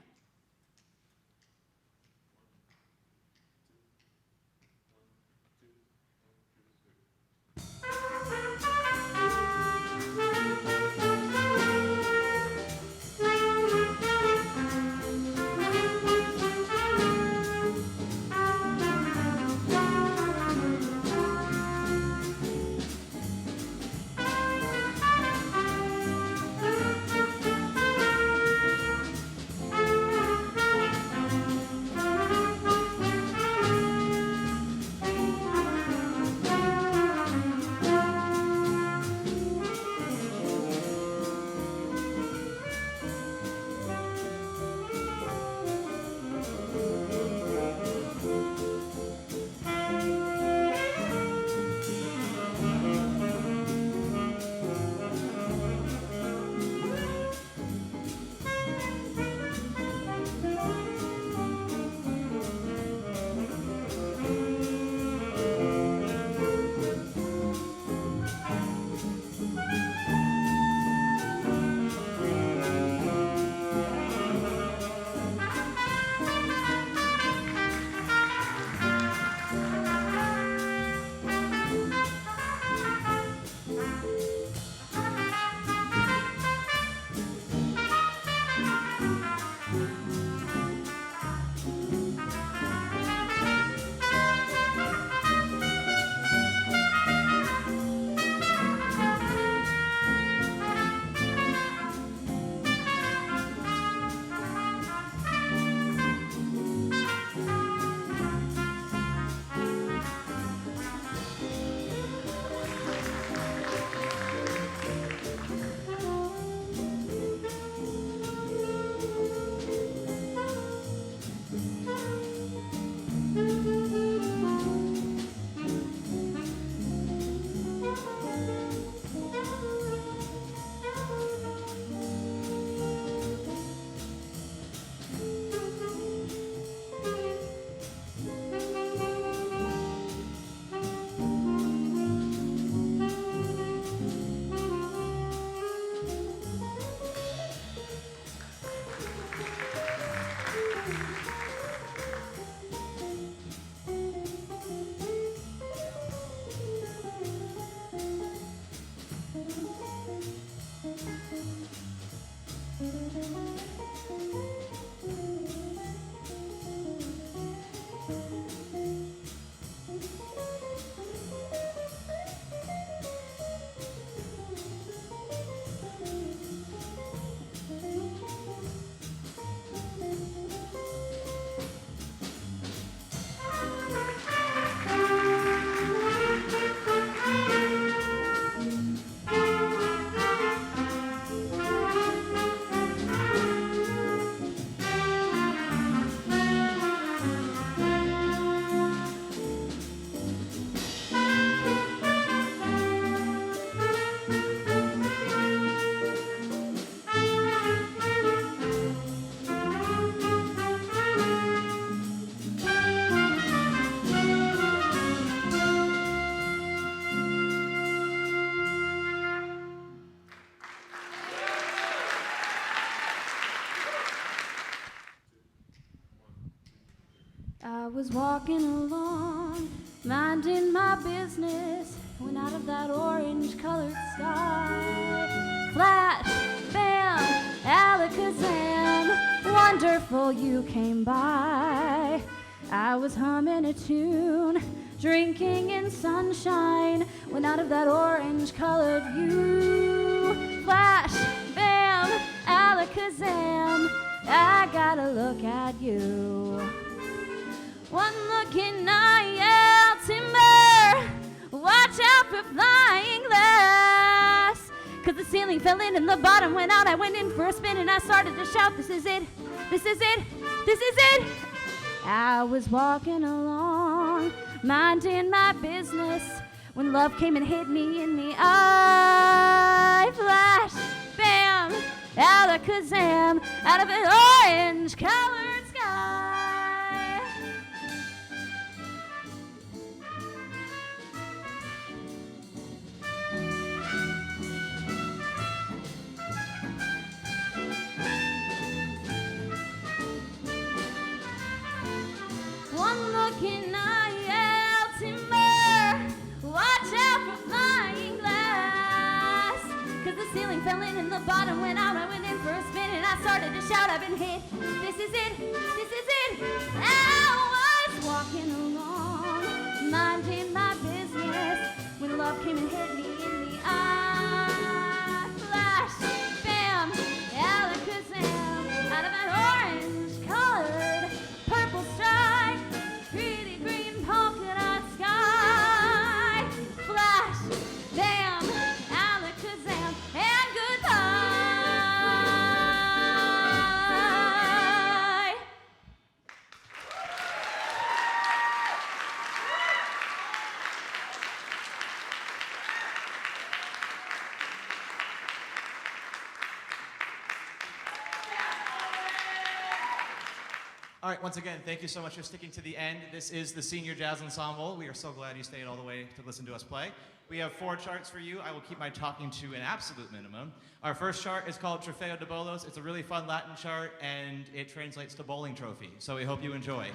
I was walking along, minding my business, when out of that orange-colored sky, flash, bam, alakazam, wonderful you came by. I was humming a tune, drinking in sunshine, when out of that orange-colored view, flash, bam, alakazam, I gotta look at you. One look in eye, timber. Watch out for flying glass. Cause the ceiling fell in and the bottom went out. I went in for a spin and I started to shout, this is it, this is it, this is it. I was walking along, minding my business, when love came and hit me in the eye. Flash, bam, alakazam, out of an orange-colored sky. One look in eye, timber. Watch out for flying glass. Cause the ceiling fell in and the bottom went out. I went in for a spin and I started to shout, I've been hit. This is it, this is it. I was walking along, minding my business, when love came and hit me in the eye. Flash, bam, alakazam, out of an orange-colored purple stripe, pretty green polka dot sky. Flash, bam, alakazam, and goodbye. All right, once again, thank you so much for sticking to the end. This is the Senior Jazz Ensemble. We are so glad you stayed all the way to listen to us play. We have 4 charts for you. I will keep my talking to an absolute minimum. Our first chart is called Trofeo de Bolos. It's a really fun Latin chart, and it translates to bowling trophy. So we hope you enjoy.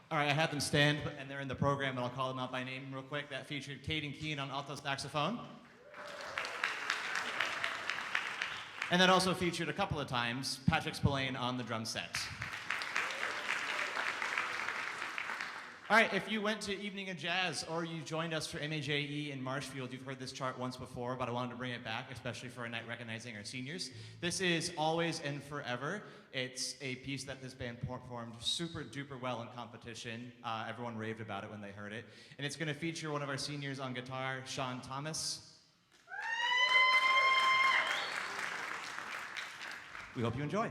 All right, I had them stand, and they're in the program, and I'll call them out by name real quick. That featured Caden Keene on alto saxophone. And that also featured a couple of times Patrick Spillane on the drum set. All right, if you went to Evening of Jazz or you joined us for MAJE in Marshfield, you've heard this chart once before, but I wanted to bring it back, especially for a night recognizing our seniors. This is Always and Forever. It's a piece that this band performed super duper well in competition. Everyone raved about it when they heard it. And it's going to feature one of our seniors on guitar, Sean Thomas. We hope you enjoy.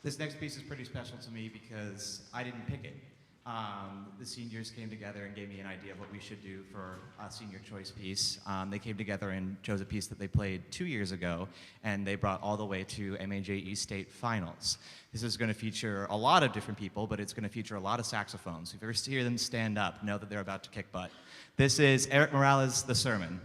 This next piece is pretty special to me because I didn't pick it. The seniors came together and gave me an idea of what we should do for a senior choice piece. They came together and chose a piece that they played 2 years ago, and they brought all the way to MAJE State Finals. This is going to feature a lot of different people, but it's going to feature a lot of saxophones. If you ever hear them stand up, know that they're about to kick butt. This is Eric Morales' The Sermon.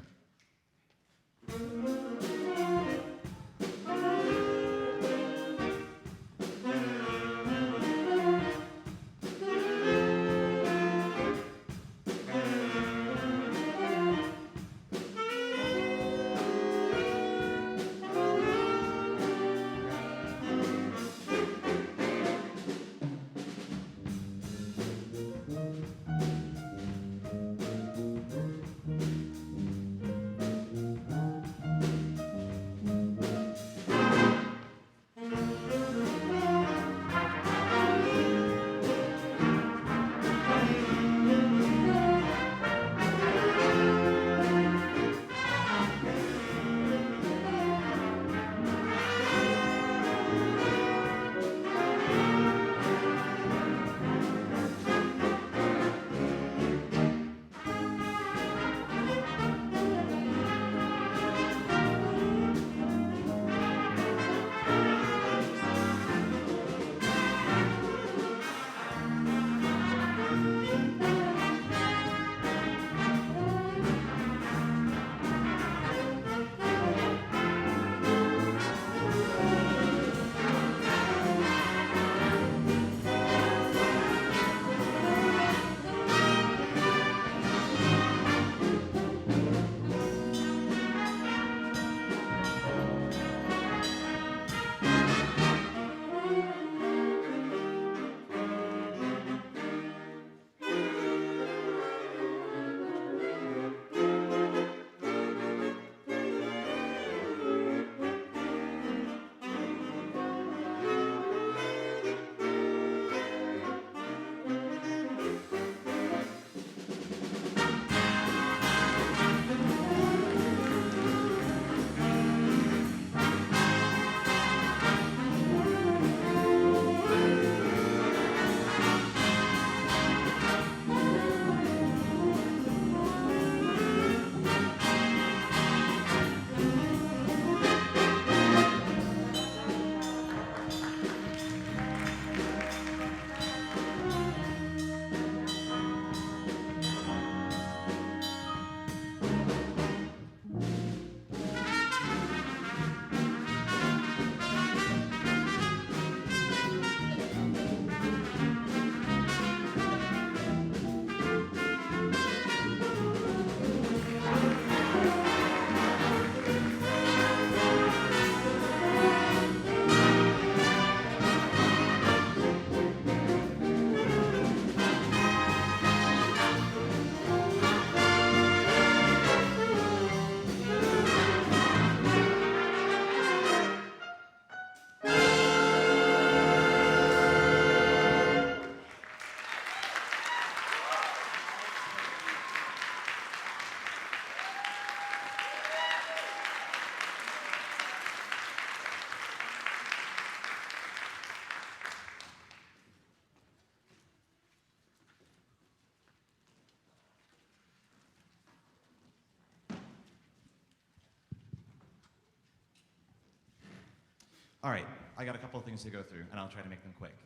All right, I got a couple of things to go through, and I'll try to make them quick.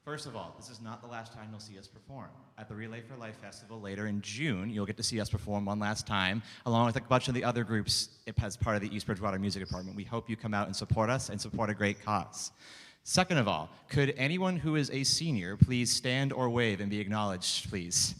First of all, this is not the last time you'll see us perform. At the Relay for Life Festival later in June, you'll get to see us perform one last time, along with a bunch of the other groups as part of the East Bridgewater Music Department. We hope you come out and support us and support a great cause. Second of all, could anyone who is a senior please stand or wave and be acknowledged, please?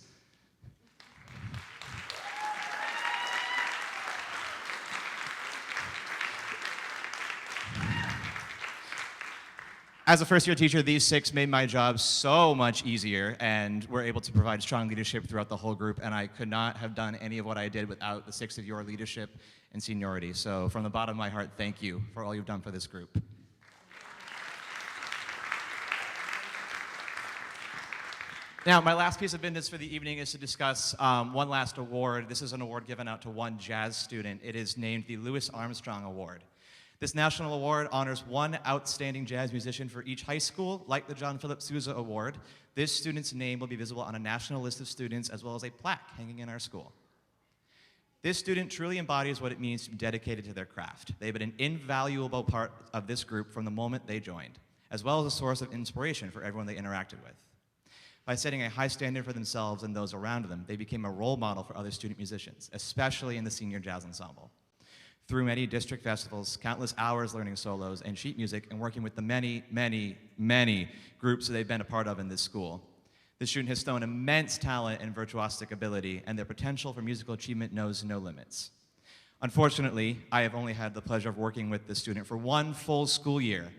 As a first-year teacher, these 6 made my job so much easier and were able to provide strong leadership throughout the whole group, and I could not have done any of what I did without the 6 of your leadership and seniority. So from the bottom of my heart, thank you for all you've done for this group. Now, my last piece of business for the evening is to discuss one last award. This is an award given out to one jazz student. It is named the Louis Armstrong Award. This national award honors one outstanding jazz musician for each high school. Like the John Philip Sousa Award, this student's name will be visible on a national list of students as well as a plaque hanging in our school. This student truly embodies what it means to be dedicated to their craft. They've been an invaluable part of this group from the moment they joined, as well as a source of inspiration for everyone they interacted with. By setting a high standard for themselves and those around them, they became a role model for other student musicians, especially in the senior jazz ensemble. Through many district festivals, countless hours learning solos and sheet music, and working with the many, many, many groups that they've been a part of in this school, this student has shown immense talent and virtuosic ability, and their potential for musical achievement knows no limits. Unfortunately, I have only had the pleasure of working with this student for one full school year,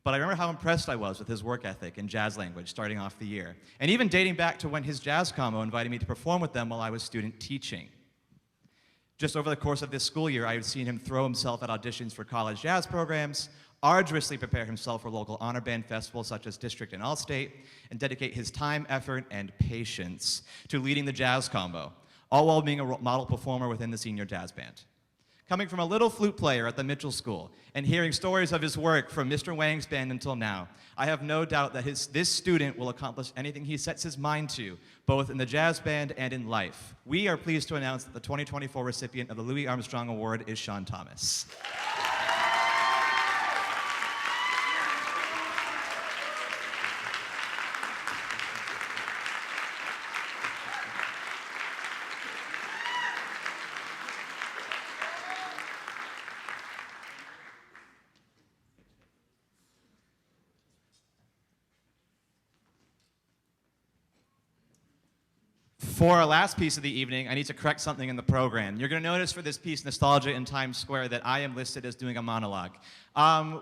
but I remember how impressed I was with his work ethic and jazz language starting off the year, and even dating back to when his jazz combo invited me to perform with them while I was student teaching. Just over the course of this school year, I have seen him throw himself at auditions for college jazz programs, arduously prepare himself for local honor band festivals such as District and All-State, and dedicate his time, effort, and patience to leading the jazz combo, all while being a model performer within the senior jazz band. Coming from a little flute player at the Mitchell School and hearing stories of his work from Mr. Wang's band until now, I have no doubt that this student will accomplish anything he sets his mind to, both in the jazz band and in life. We are pleased to announce that the 2024 recipient of the Louis Armstrong Award is Sean Thomas. For our last piece of the evening, I need to correct something in the program. You're going to notice for this piece, Nostalgia in Times Square, that I am listed as doing a monologue.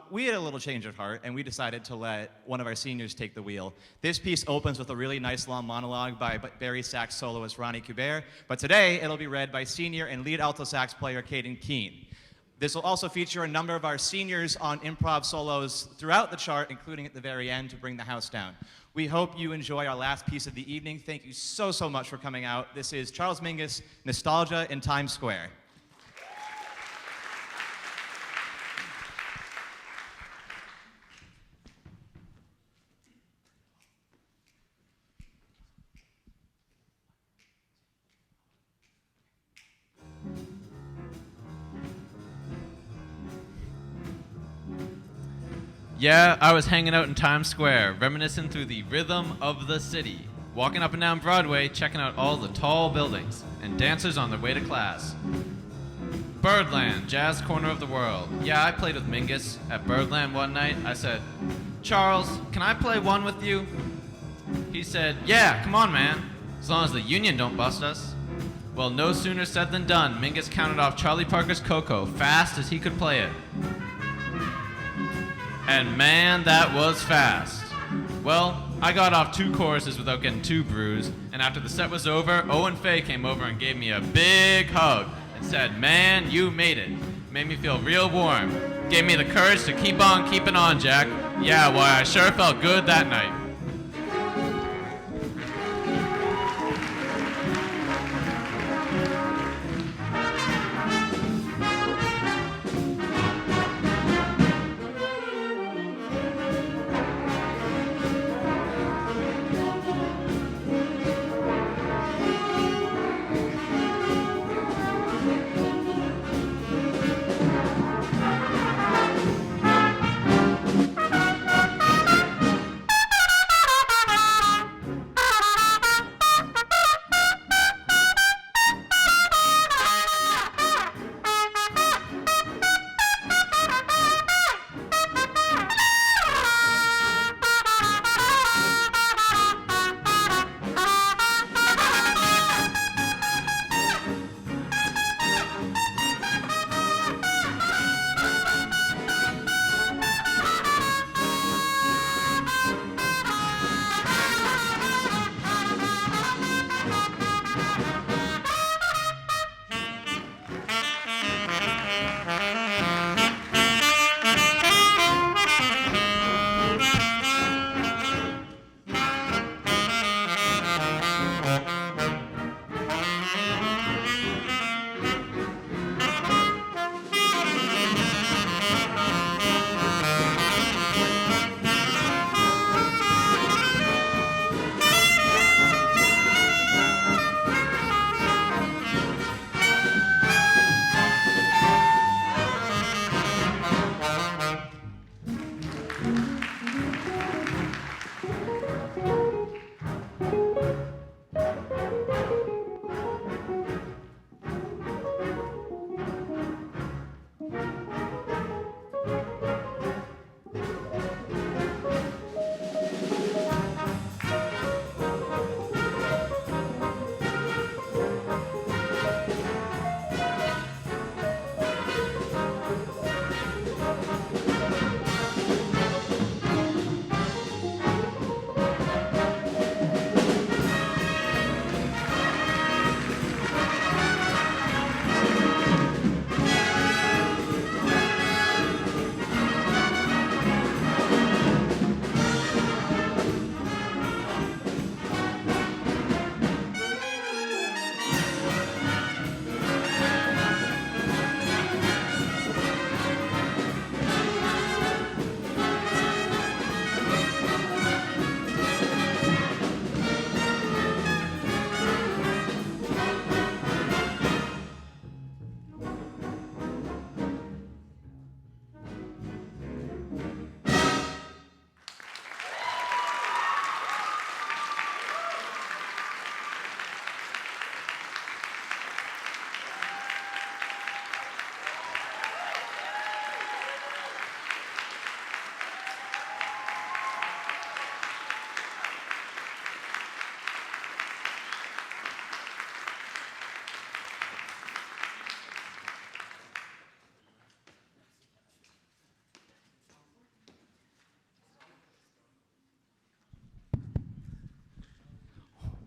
We had a little change of heart, and we decided to let one of our seniors take the wheel. This piece opens with a really nice long monologue by Barry sax soloist Ronnie Kubert, but today it'll be read by senior and lead alto sax player Caden Keene. This will also feature a number of our seniors on improv solos throughout the chart, including at the very end to bring the house down. We hope you enjoy our last piece of the evening. Thank you so, so much for coming out. This is Charles Mingus, Nostalgia in Times Square. Yeah, I was hanging out in Times Square, reminiscing through the rhythm of the city, walking up and down Broadway, checking out all the tall buildings, and dancers on their way to class. Birdland, jazz corner of the world. Yeah, I played with Mingus at Birdland one night. I said, "Charles, can I play one with you?" He said, "Yeah, come on, man, as long as the union don't bust us." Well, no sooner said than done. Mingus counted off Charlie Parker's Coco fast as he could play it. And man, that was fast. Well, I got off 2 choruses without getting too bruised, and after the set was over, Owen Fay came over and gave me a big hug and said, "Man, you made it." Made me feel real warm. Gave me the courage to keep on keeping on, Jack. Yeah, why, I sure felt good that night.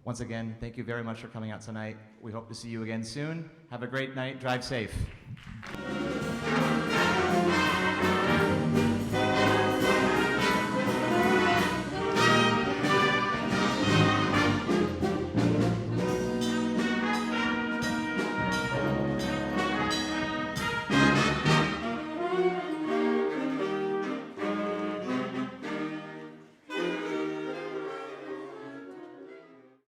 Once again, thank you very much for coming out tonight. We hope to see you again soon. Have a great night. Drive safe.